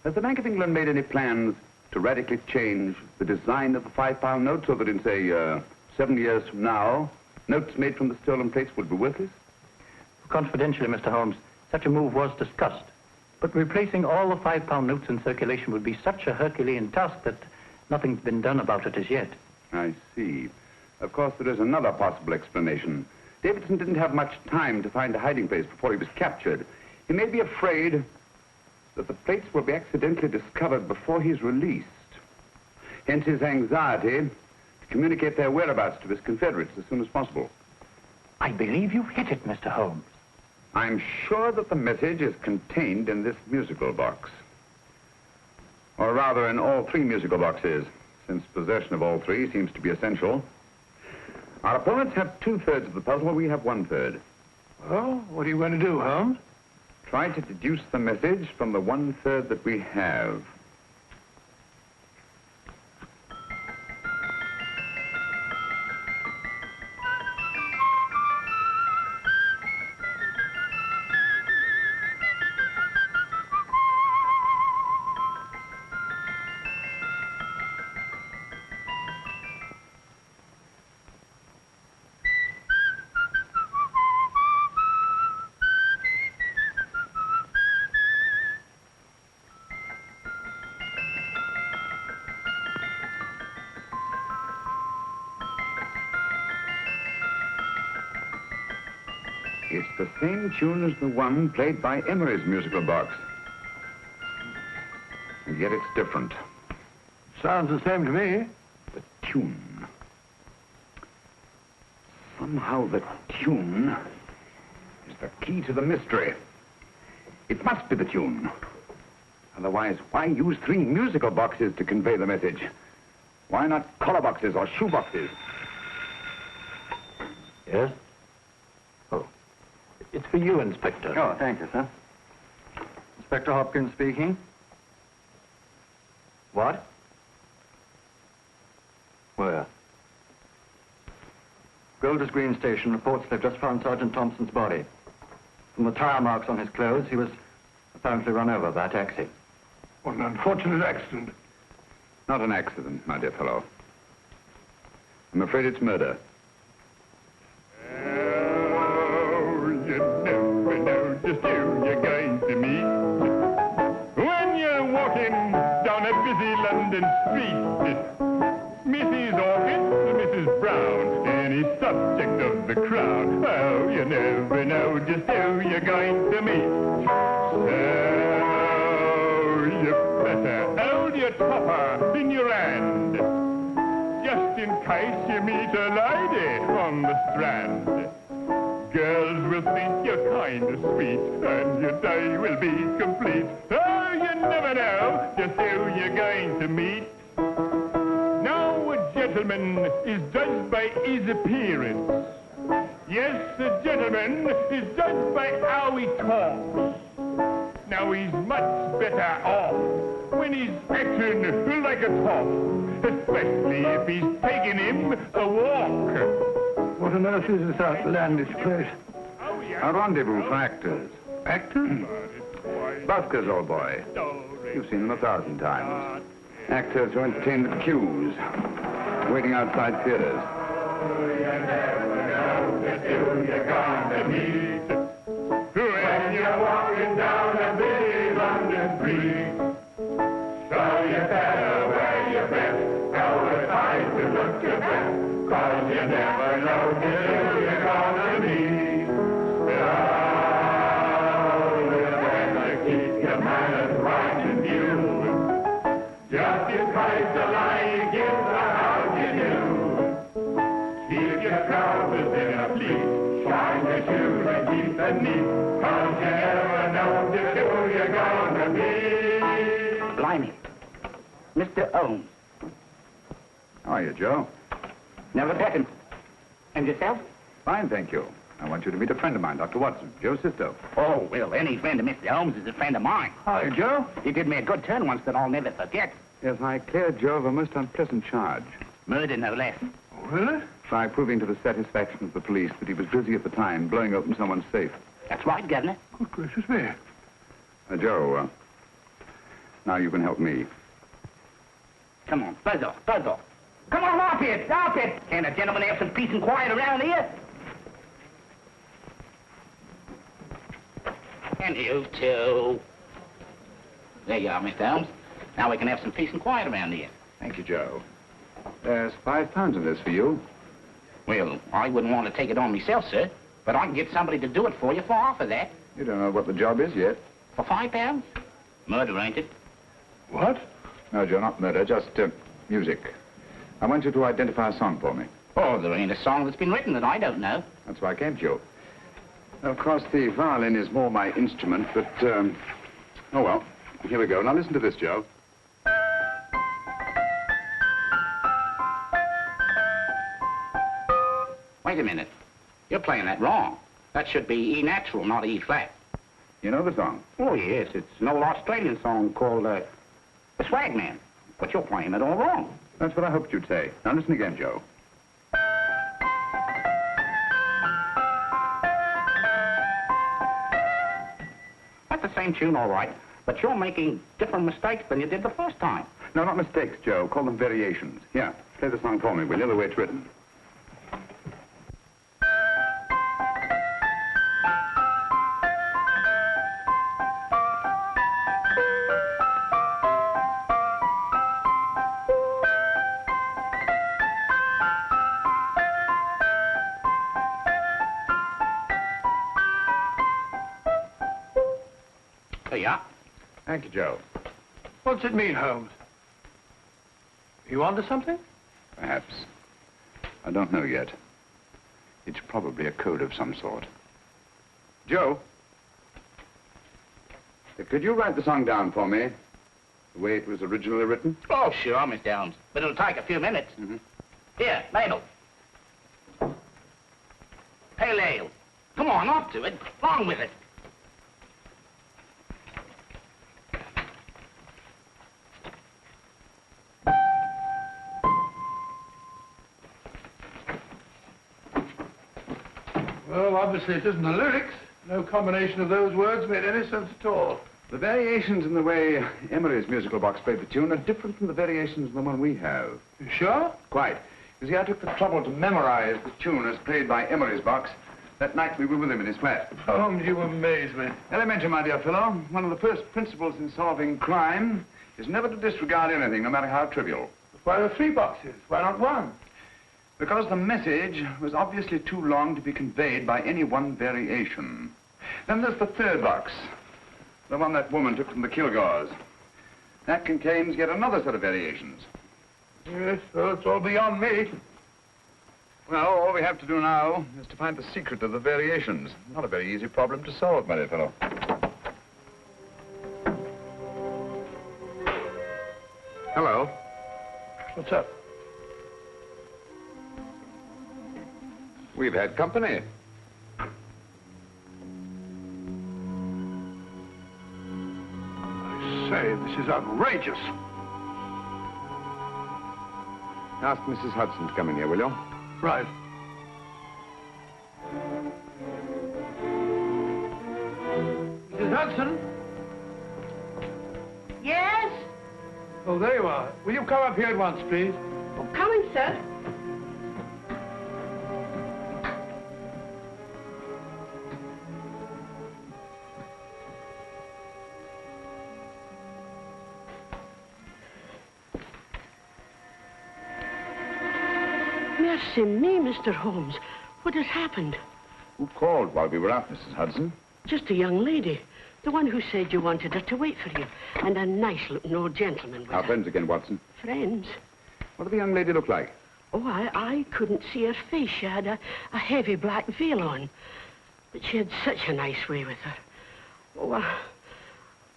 has the Bank of England made any plans to radically change the design of the £5 note so that in, say, 7 years from now, notes made from the stolen plates would be worthless? Confidentially, Mr. Holmes, such a move was discussed. But replacing all the £5 notes in circulation would be such a Herculean task that nothing's been done about it as yet. I see. Of course, there is another possible explanation. Davidson didn't have much time to find a hiding place before he was captured. He may be afraid that the plates will be accidentally discovered before he's released. Hence his anxiety to communicate their whereabouts to his confederates as soon as possible. I believe you've hit it, Mr. Holmes. I'm sure that the message is contained in this musical box. Or rather, in all 3 musical boxes, since possession of all 3 seems to be essential. Our opponents have 2/3 of the puzzle, we have 1/3. Well, what are you going to do, Holmes? Try to deduce the message from the 1/3 that we have. It's the same tune as the one played by Emery's musical box. And yet it's different. Sounds the same to me. The tune. Somehow the tune is the key to the mystery. It must be the tune. Otherwise, why use 3 musical boxes to convey the message? Why not collar boxes or shoe boxes? Yes? Oh. It's for you, Inspector. Oh, thank you, sir. Inspector Hopkins speaking. What? Where? Golders Green Station reports they've just found Sergeant Thompson's body. From the tire marks on his clothes, he was apparently run over by a taxi. What an unfortunate accident. Not an accident, my dear fellow. I'm afraid it's murder. You never know just who you're going to meet when you're walking down a busy London street. Mrs. Orchid, Mrs. Brown, any subject of the crowd. Oh, you never know just who you're going to meet. So you better hold your topper in your hand, just in case you meet a lady on the Strand. Girls will think you're kind of sweet, and your day will be complete. Oh, you never know just who you're going to meet. Now a gentleman is judged by his appearance. Yes, a gentleman is judged by how he talks. Now he's much better off when he's acting like a top, especially if he's taking him a walk. What on earth is this outlandish place? A rendezvous for actors. Actors? Buskers, old boy. You've seen them 1,000 times. Actors who entertain the queues, waiting outside theaters. You're gonna meet when you're walking down a busy London street. So you better wear your best, go aside to look your best, 'cause you never know who you're gonna meet. Oh, you better keep your manners right in view. Just in case the lie you give the house you do. Keep your trousers in a pleat, shine your shoes and keep them neat, 'cause you never know just who you're gonna meet. Blimey. Mr. Holmes. How are you, Joe? Never better. And yourself? Fine, thank you. I want you to meet a friend of mine, Dr. Watson, Joe's sister. Oh, well, any friend of Mr. Holmes is a friend of mine. Hi, Joe. He did me a good turn once that I'll never forget. Yes, I cleared Joe of a most unpleasant charge. Murder, no less. Really? By proving to the satisfaction of the police that he was busy at the time blowing open someone's safe. That's right, Governor. Good gracious me. Joe, now you can help me. Come on, buzz off, buzz off. Come on, off it, off it. Can't a gentleman have some peace and quiet around here? And you too. There you are, Mr. Holmes. Now we can have some peace and quiet around here. Thank you, Joe. There's £5 in this for you. Well, I wouldn't want to take it on myself, sir, but I can get somebody to do it for you for half of that. You don't know what the job is yet. For £5? Murder, ain't it? What? No, Joe, not murder, just music. I want you to identify a song for me. Oh, there ain't a song that's been written that I don't know. That's why I came to you. Of course, the violin is more my instrument, but, oh, well, here we go. Now listen to this, Joe. Wait a minute. You're playing that wrong. That should be E natural, not E flat. You know the song? Oh, yes. It's an old Australian song called, The Swag Man. But you're playing it all wrong. That's what I hoped you'd say. Now listen again, Joe. That's the same tune, all right. But you're making different mistakes than you did the first time. No, not mistakes, Joe. Call them variations. Here, play the song for me, will you, the way it's written. There you are. Thank you, Joe. What's it mean, Holmes? You onto something? Perhaps. I don't know yet. It's probably a code of some sort. Joe? Could you write the song down for me? The way it was originally written? Oh, sure, Mr. Holmes. But it'll take a few minutes. Mm-hmm. Here, Mabel. Pale ale. Come on, off to it. Along with it. Well, obviously it isn't the lyrics. No combination of those words made any sense at all. The variations in the way Emery's musical box played the tune are different from the variations in the one we have. You sure? Quite. You see, I took the trouble to memorize the tune as played by Emery's box that night we were with him in his flat. Holmes, you amaze me. Elementary, my dear fellow. One of the first principles in solving crime is never to disregard anything, no matter how trivial. Why are there 3 boxes? Why not 1? Because the message was obviously too long to be conveyed by any one variation. Then there's the 3rd box, the one that woman took from the Kilgores. That contains yet another set of variations. Yes, well, it's all beyond me. Well, all we have to do now is to find the secret of the variations. Not a very easy problem to solve, my dear fellow. Hello. What's up? We've had company. I say, this is outrageous. Ask Mrs. Hudson to come in here, will you? Right. Mrs. Hudson? Yes? Oh, there you are. Will you come up here at once, please? Oh, coming, sir. Mercy me, Mr. Holmes. What has happened? Who called while we were out, Mrs. Hudson? Just a young lady. The one who said you wanted her to wait for you. And a nice-looking old gentleman with Our her. friends again, Watson. Friends? What did the young lady look like? Oh, I couldn't see her face. She had a heavy black veil on. But she had such a nice way with her. Oh,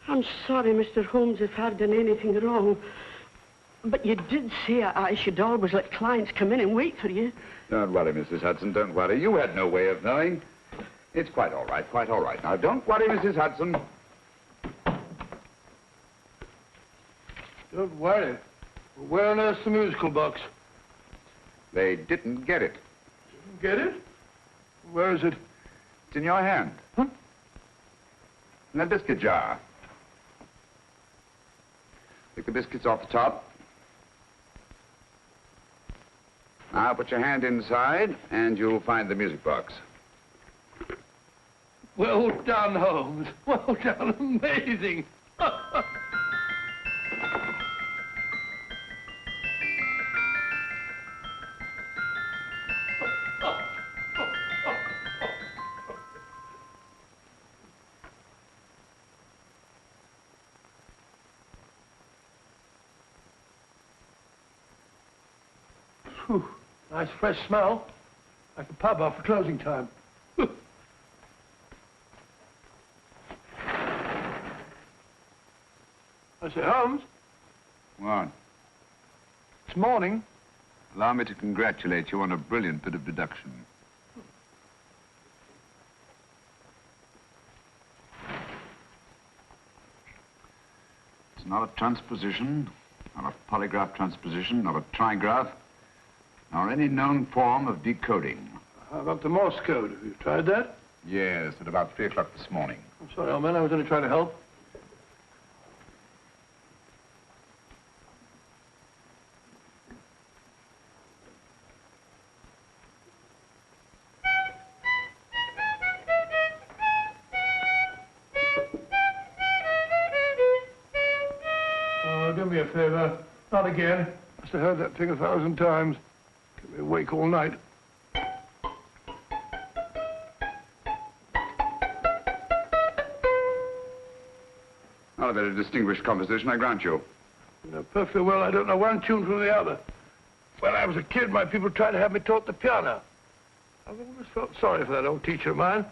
I'm sorry, Mr. Holmes, if I've done anything wrong. But you did say I should always let clients come in and wait for you. Don't worry, Mrs. Hudson, don't worry. You had no way of knowing. It's quite all right, quite all right. Now, don't worry, Mrs. Hudson. Don't worry. Where on earth's the musical box? They didn't get it. Didn't get it? Where is it? It's in your hand. Huh? In that biscuit jar. Take the biscuits off the top. Now put your hand inside, and you'll find the music box. Well done, Holmes. Well done. Amazing. Whew. Nice fresh smell. Like a pub after closing time. I say, Holmes. What? It's morning. Allow me to congratulate you on a brilliant bit of deduction. It's not a transposition, not a polygraph transposition, not a trigraph, nor any known form of decoding. How about the Morse code? Have you tried that? Yes, at about 3 o'clock this morning. I'm sorry, old man. I was only trying to help. Oh, do me a favor. Not again. Must have heard that thing 1,000 times. Kept me awake all night. Not a very distinguished composition, I grant you. You know perfectly well I don't know one tune from the other. When I was a kid, my people tried to have me taught the piano. I've always felt sorry for that old teacher of mine.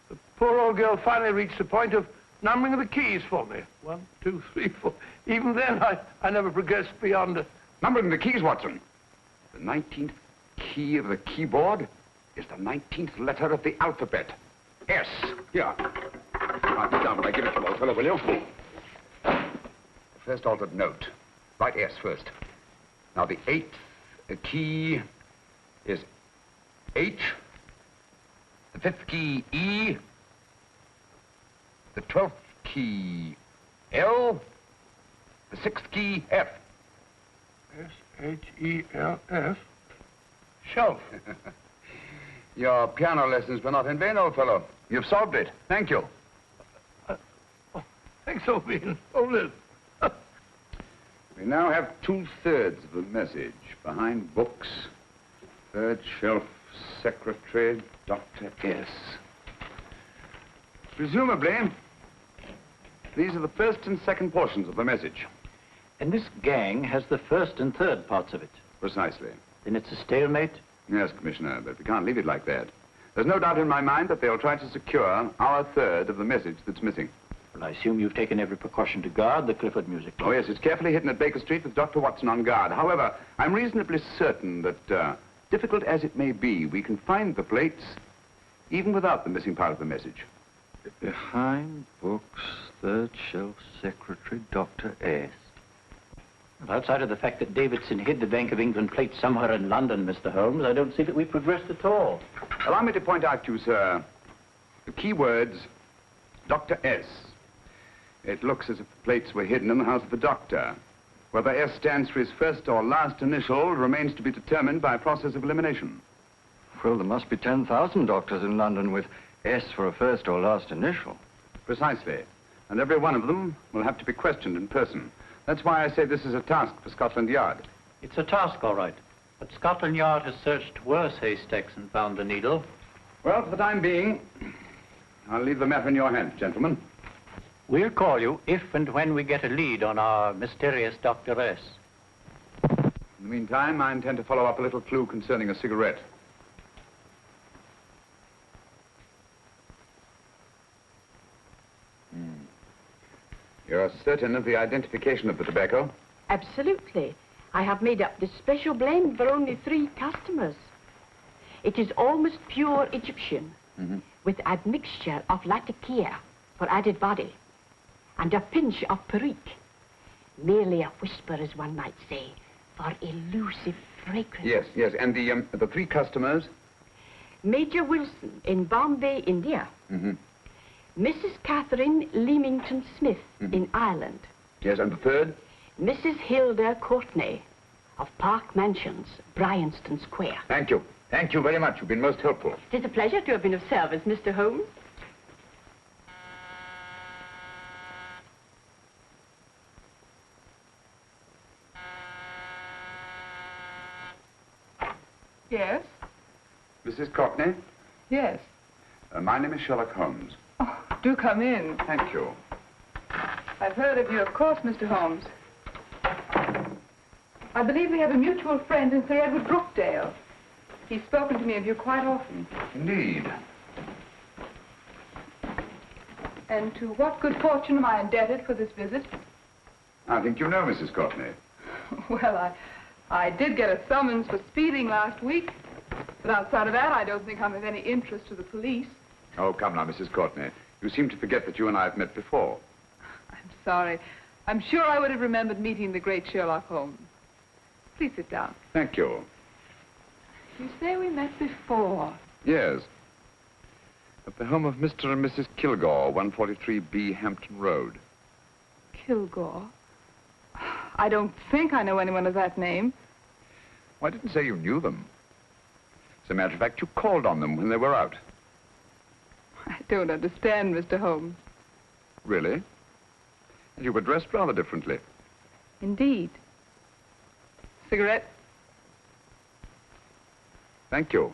The poor old girl finally reached the point of numbering the keys for me. 1, 2, 3, 4. Even then, I never progressed beyond... Numbering the keys, Watson. The 19th key of the keyboard is the 19th letter of the alphabet. S. Here. Write it down when I give it to you, old fellow, will you? First altered note. Write S first. Now, the 8th key is H. The 5th key, E. The 12th key, L. The 6th key, F. S-H-E-L-F. Shelf. Your piano lessons were not in vain, old fellow. You've solved it. Thank you. Thanks, old bean. Oh, Liz. We now have 2/3 of the message. Behind books, third shelf, secretary, Dr. S. Presumably, these are the first and second portions of the message. And this gang has the first and third parts of it. Precisely. Then it's a stalemate? Yes, Commissioner, but we can't leave it like that. There's no doubt in my mind that they'll try to secure our third of the message that's missing. Well, I assume you've taken every precaution to guard the Clifford music box. Oh, yes, it's carefully hidden at Baker Street with Dr. Watson on guard. However, I'm reasonably certain that, difficult as it may be, we can find the plates even without the missing part of the message. Behind books, third shelf, secretary, Dr. S. Well, outside of the fact that Davidson hid the Bank of England plate somewhere in London, Mr. Holmes, I don't see that we've progressed at all. Allow me to point out to you, sir, the key words, Dr. S. It looks as if the plates were hidden in the house of the doctor. Whether S stands for his first or last initial remains to be determined by a process of elimination. Well, there must be 10,000 doctors in London with S for a first or last initial. Precisely. And every one of them will have to be questioned in person. That's why I say this is a task for Scotland Yard. It's a task, all right. But Scotland Yard has searched worse haystacks and found the needle. Well, for the time being, I'll leave the matter in your hands, gentlemen. We'll call you if and when we get a lead on our mysterious Dr. S. In the meantime, I intend to follow up a little clue concerning a cigarette. You're certain of the identification of the tobacco? Absolutely. I have made up this special blend for only 3 customers. It is almost pure Egyptian, with admixture of latakia for added body, and a pinch of perique. Merely a whisper, as one might say, for elusive fragrance. Yes, yes. And the 3 customers? Major Wilson in Bombay, India. Mrs. Catherine Leamington Smith in Ireland. Yes, and the 3rd? Mrs. Hilda Courtney of Park Mansions, Bryanston Square. Thank you. Thank you very much. You've been most helpful. It is a pleasure to have been of service, Mr. Holmes. Yes? Mrs. Courtney? Yes. My name is Sherlock Holmes. Oh, do come in. Thank you. I've heard of you, of course, Mr. Holmes. I believe we have a mutual friend in Sir Edward Brookdale. He's spoken to me of you quite often. Indeed. And to what good fortune am I indebted for this visit? I think you know Mrs. Courtney. Well, I did get a summons for speeding last week. But outside of that, I don't think I'm of any interest to the police. Oh, come now, Mrs. Courtney. You seem to forget that you and I have met before. I'm sorry. I'm sure I would have remembered meeting the great Sherlock Holmes. Please sit down. Thank you. You say we met before. Yes. At the home of Mr. and Mrs. Kilgore, 143B Hampton Road. Kilgore? I don't think I know anyone of that name. Well, I didn't say you knew them. As a matter of fact, you called on them when they were out. I don't understand, Mr. Holmes. Really? And you were dressed rather differently. Indeed. Cigarette? Thank you.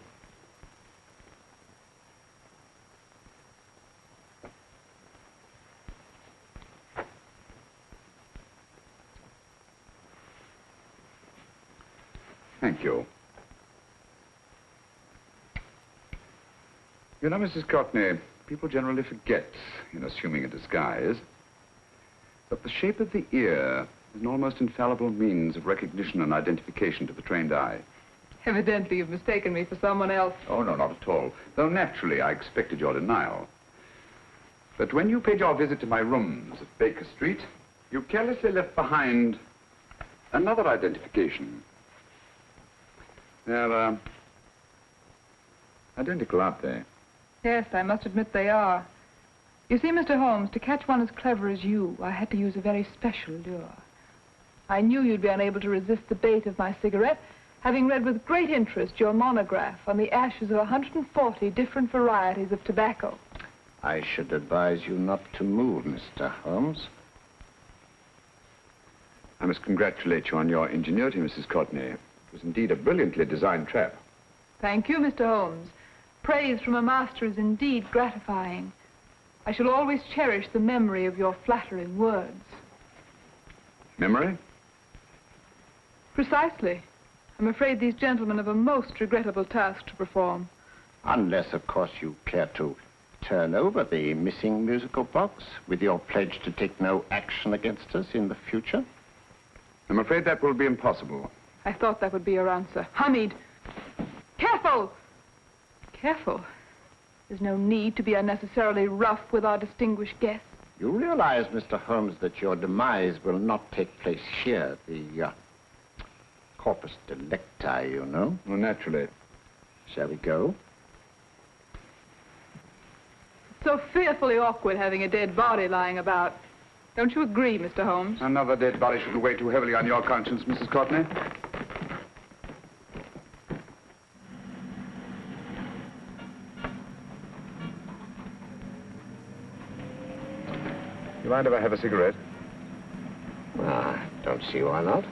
Thank you. You know, Mrs. Courtney, people generally forget, in assuming a disguise, that the shape of the ear is an almost infallible means of recognition and identification to the trained eye. Evidently, you've mistaken me for someone else. Oh, no, not at all. Though naturally, I expected your denial. But when you paid your visit to my rooms at Baker Street, you carelessly left behind another identification. They're, identical, aren't they? Yes, I must admit they are. You see, Mr. Holmes, to catch one as clever as you, I had to use a very special lure. I knew you'd be unable to resist the bait of my cigarette, having read with great interest your monograph on the ashes of 140 different varieties of tobacco. I should advise you not to move, Mr. Holmes. I must congratulate you on your ingenuity, Mrs. Courtney. It was indeed a brilliantly designed trap. Thank you, Mr. Holmes. Praise from a master is indeed gratifying. I shall always cherish the memory of your flattering words. Memory? Precisely. I'm afraid these gentlemen have a most regrettable task to perform. Unless, of course, you care to turn over the missing musical box with your pledge to take no action against us in the future. I'm afraid that will be impossible. I thought that would be your answer. Hamid! Careful! Careful. There's no need to be unnecessarily rough with our distinguished guests. You realize, Mr. Holmes, that your demise will not take place here. The corpus delicti, you know. Well, naturally. Shall we go? It's so fearfully awkward having a dead body lying about. Don't you agree, Mr. Holmes? Another dead body shouldn't weigh too heavily on your conscience, Mrs. Courtney. You mind if I have a cigarette? Don't see why not.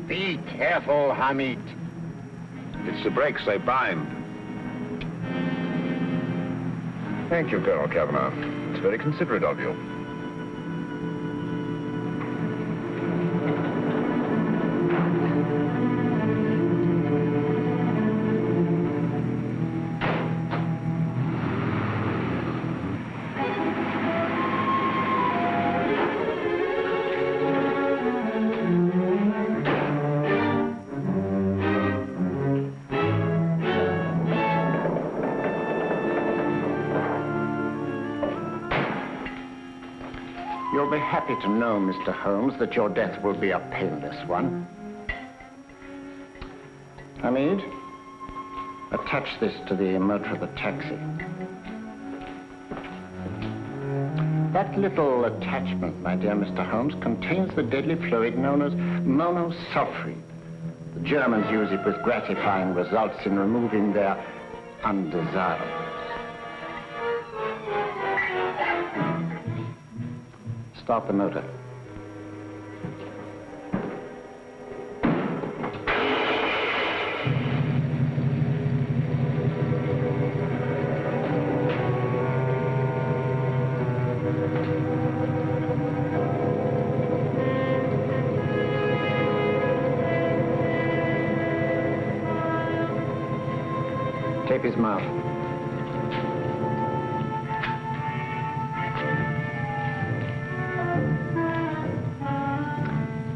Be careful, Hamid. It's the brakes, they bind. Thank you, Colonel Kavanagh. It's very considerate of you. You'll be happy to know, Mr. Holmes, that your death will be a painless one. Hamid, attach this to the motor of the taxi. That little attachment, my dear Mr. Holmes, contains the deadly fluid known as monosulfide. The Germans use it with gratifying results in removing their undesirables. Start the motor. Tape his mouth.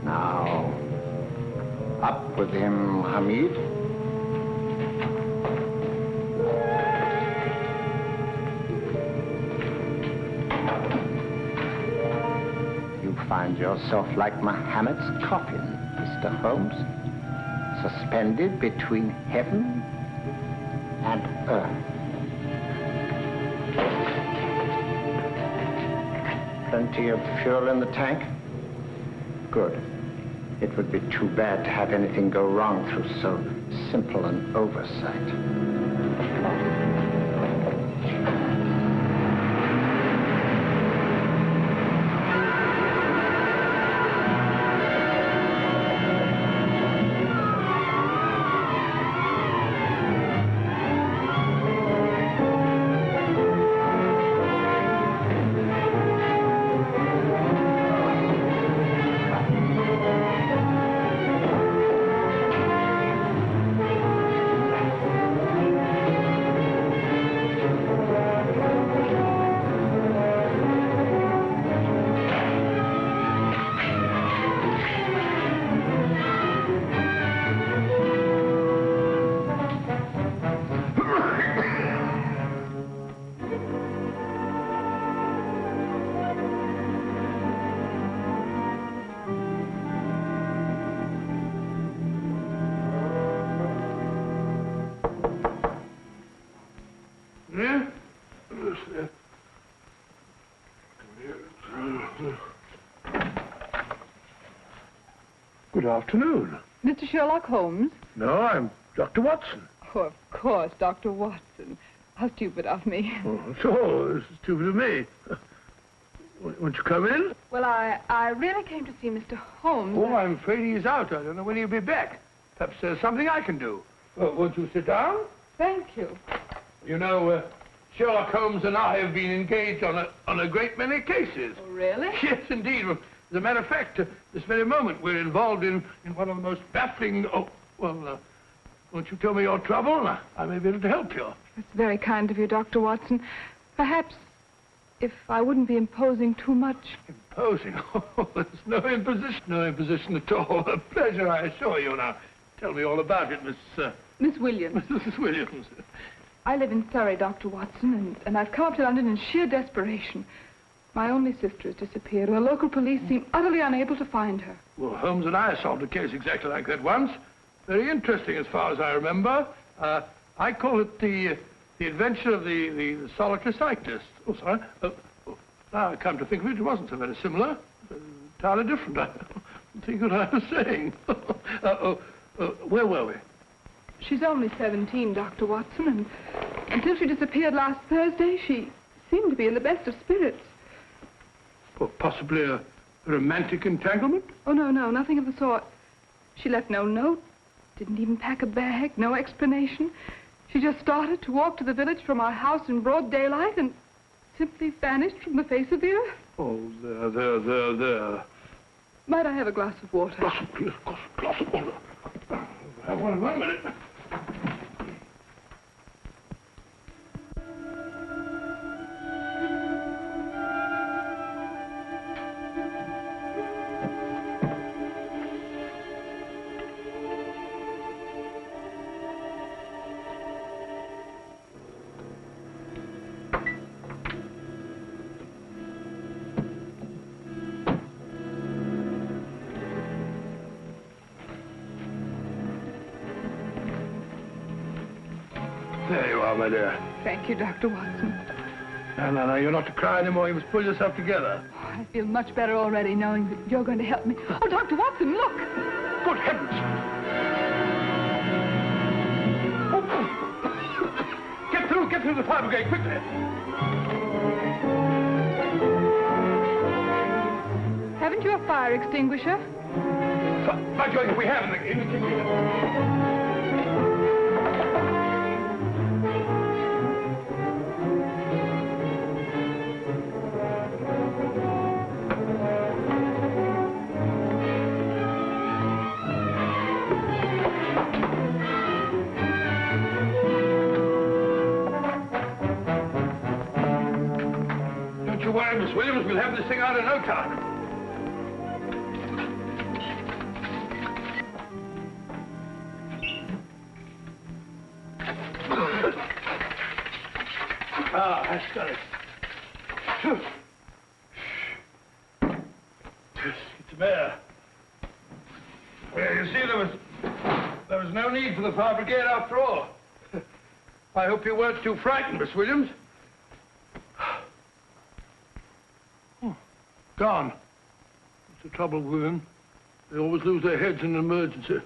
Now, up with him, Hamid. You find yourself like Muhammad's coffin, Mr. Holmes, suspended between heaven and earth. Plenty of fuel in the tank? Good. It would be too bad to have anything go wrong through so simple an oversight. Good afternoon. Mr. Sherlock Holmes? No, I'm Dr. Watson. Oh, of course, Dr. Watson. How stupid of me. Oh, so stupid of me. Won't you come in? Well, I really came to see Mr. Holmes. Oh, I'm afraid he's out. I don't know when he'll be back. Perhaps there's something I can do. Won't you sit down? Thank you. You know, Sherlock Holmes and I have been engaged on a great many cases. Oh, really? Yes, indeed. As a matter of fact, this very moment, we're involved in one of the most baffling... Oh, well, won't you tell me your trouble? I may be able to help you. That's very kind of you, Dr. Watson. Perhaps if I wouldn't be imposing too much. Imposing? Oh, there's no imposition at all. A pleasure, I assure you. Now, tell me all about it, Miss Williams. Mrs. Williams. I live in Surrey, Dr. Watson, and I've come up to London in sheer desperation. My only sister has disappeared, and the local police seem utterly unable to find her. Well, Holmes and I solved a case exactly like that once. Very interesting as far as I remember. I call it the adventure of the solitary cyclist. Oh, sorry. Now I come to think of it, it wasn't so very similar. Entirely different. I don't think what I was saying. Where were we? She's only 17, Dr. Watson, and until she disappeared last Thursday, she seemed to be in the best of spirits. Well, possibly a romantic entanglement? Oh, no, nothing of the sort. She left no note, didn't even pack a bag, no explanation. She just started to walk to the village from our house in broad daylight and simply vanished from the face of the earth. Oh, there. Might I have a glass of water? Glass of water. Have one in 1 minute. There you are, my dear. Thank you, Dr. Watson. No, you're not to cry anymore. You must pull yourself together. Oh, I feel much better already knowing that you're going to help me. Oh, Dr. Watson, look! Good heavens! Get through the fire brigade, quickly! Haven't you a fire extinguisher? By Jove, we have in the kitchen. Don't you worry, Miss Williams. We'll have this thing out in no time. That's got it. It's there. Well, you see, there was no need for the fire brigade after all. I hope you weren't too frightened, Miss Williams. Gone. That's the trouble with them. They always lose their heads in an emergency.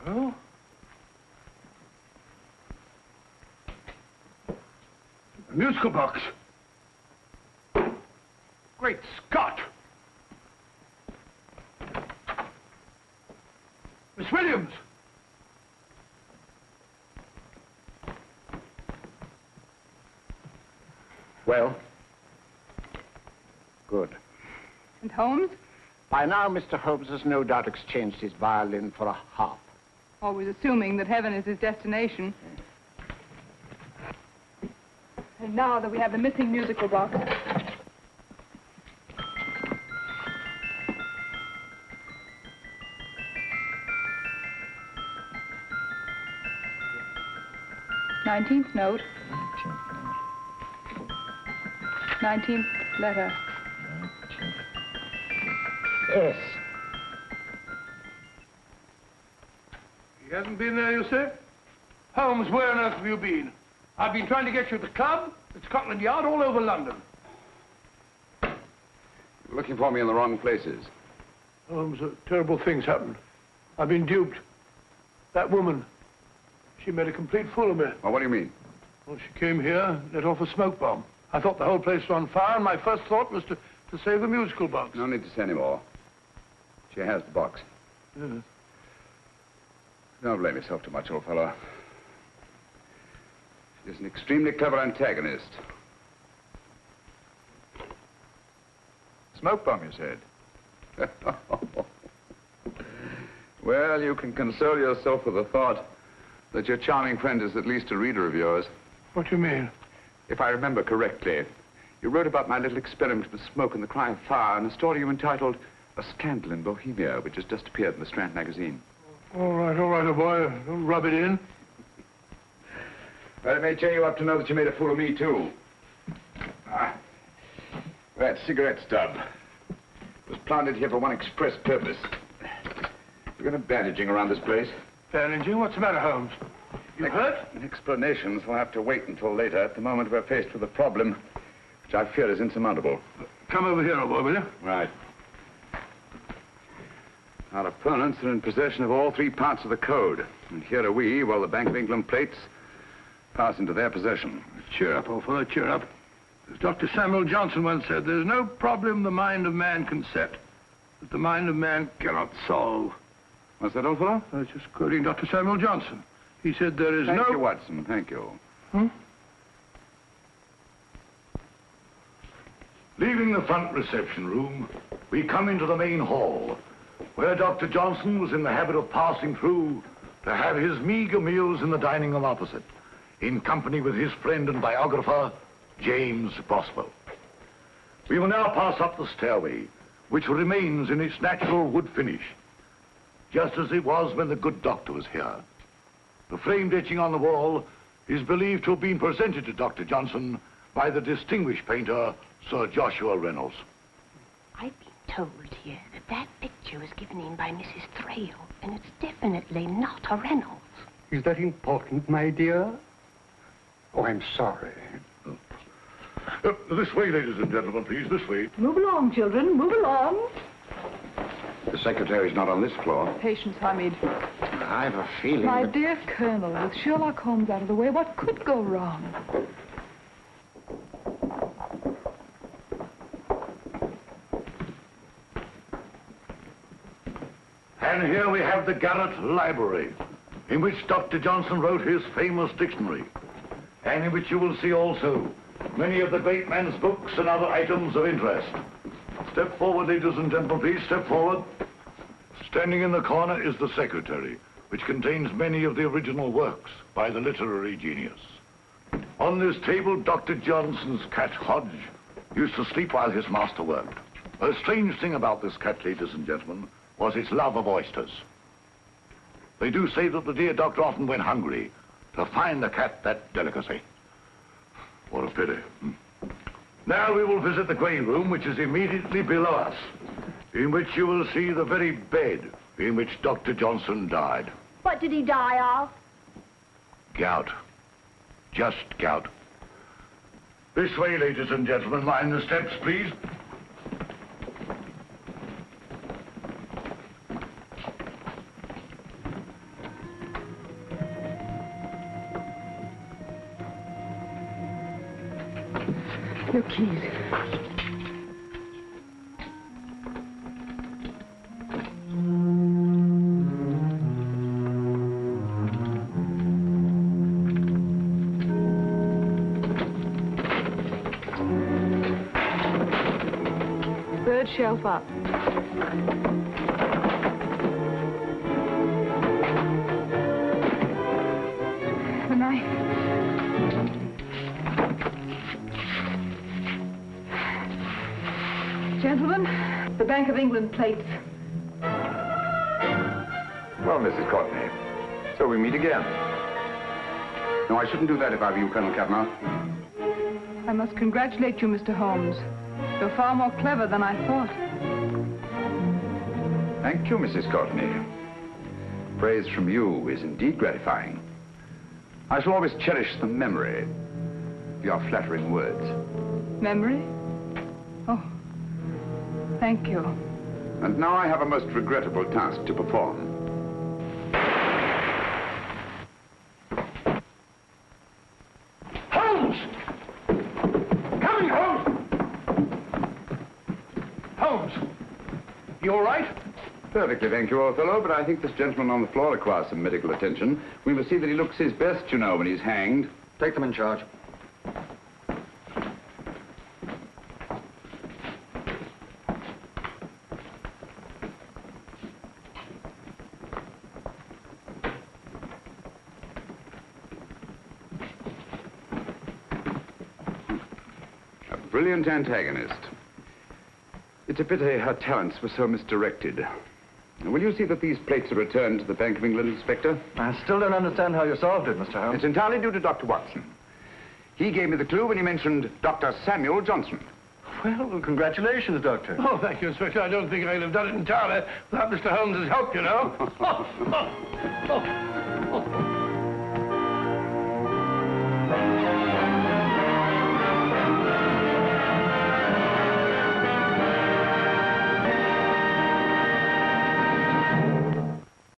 Well... a musical box. Great Scott! Miss Williams! Well? Good. And Holmes? By now, Mr. Holmes has no doubt exchanged his violin for a harp. Always assuming that heaven is his destination. And now that we have the missing musical box... "19th note. 19th letter." Yes. He hasn't been there, you say? Holmes, where on earth have you been? I've been trying to get you at the club, at Scotland Yard, all over London. You're looking for me in the wrong places. Holmes, terrible things happened. I've been duped. That woman, she made a complete fool of me. Well, what do you mean? Well, she came here, let off a smoke bomb. I thought the whole place was on fire, and my first thought was to save the musical box. No need to say any more. She has the box. Yes. Don't blame yourself too much, old fellow. She's an extremely clever antagonist. Smoke bomb, you said? Well, you can console yourself with the thought that your charming friend is at least a reader of yours. What do you mean? If I remember correctly, you wrote about my little experiment with smoke and the cry of fire in a story you entitled A Scandal in Bohemia, which has just appeared in the Strand magazine. All right, old boy. Don't rub it in. Well, it may cheer you up to know that you made a fool of me, too. That cigarette stub was planted here for one express purpose. We're going to bandaging around this place. Bandaging? What's the matter, Holmes? You hurt? Explanations will have to wait until later. At the moment, we're faced with a problem which I fear is insurmountable. Come over here, old boy, will you? Right. Our opponents are in possession of all 3 parts of the code. And here are we, while the Bank of England plates pass into their possession. Cheer up, old fellow, cheer up. As Dr. Samuel Johnson once said, there's no problem the mind of man can set that the mind of man cannot solve. What's that, old fellow? I was just quoting Dr. Samuel Johnson. He said there is Thank you, Watson. Thank you. Leaving the front reception room, we come into the main hall, where Dr. Johnson was in the habit of passing through to have his meager meals in the dining room opposite, in company with his friend and biographer, James Boswell. We will now pass up the stairway, which remains in its natural wood finish, just as it was when the good doctor was here. The framed etching on the wall is believed to have been presented to Dr. Johnson by the distinguished painter, Sir Joshua Reynolds. I've been told here that that picture was given in by Mrs. Thrale, and it's definitely not a Reynolds. Is that important, my dear? Oh, I'm sorry. This way, ladies and gentlemen, please, this way. Move along, children, move along. The secretary's not on this floor. Patience, Hamid. I've a feeling My that... dear Colonel, with Sherlock Holmes out of the way, what could go wrong? And here we have the Garrett Library, in which Dr. Johnson wrote his famous dictionary, and in which you will see also many of the great man's books and other items of interest. Step forward, ladies and gentlemen, please, step forward. Standing in the corner is the secretary, which contains many of the original works by the literary genius. On this table, Dr. Johnson's cat, Hodge, used to sleep while his master worked. A strange thing about this cat, ladies and gentlemen, was its love of oysters. They do say that the dear doctor often went hungry to find the cat that delicacy. What a pity. Now we will visit the grey room, which is immediately below us, in which you will see the very bed in which Dr. Johnson died. What did he die of? Gout. Just gout. This way, ladies and gentlemen. Mind the steps, please. Your keys. Third shelf up. The knife. Gentlemen, the Bank of England plates. Well, Mrs. Courtney, so we meet again. No, I shouldn't do that if I were you, Colonel Cavanaugh. I must congratulate you, Mr. Holmes. You're far more clever than I thought. Thank you, Mrs. Courtney. Praise from you is indeed gratifying. I shall always cherish the memory of your flattering words. Memory? Oh, thank you. And now I have a most regrettable task to perform. Holmes! Coming, Holmes! Holmes! You all right? Perfectly, thank you, old fellow, but I think this gentleman on the floor requires some medical attention. We must see that he looks his best, you know, when he's hanged. Take them in charge. A brilliant antagonist. It's a pity her talents were so misdirected. Will you see that these plates are returned to the Bank of England, Inspector? I still don't understand how you solved it, Mr. Holmes. It's entirely due to Dr. Watson. He gave me the clue when he mentioned Dr. Samuel Johnson. Well, congratulations, Doctor. Oh, thank you, Inspector. I don't think I'd have done it entirely without Mr. Holmes's help, you know.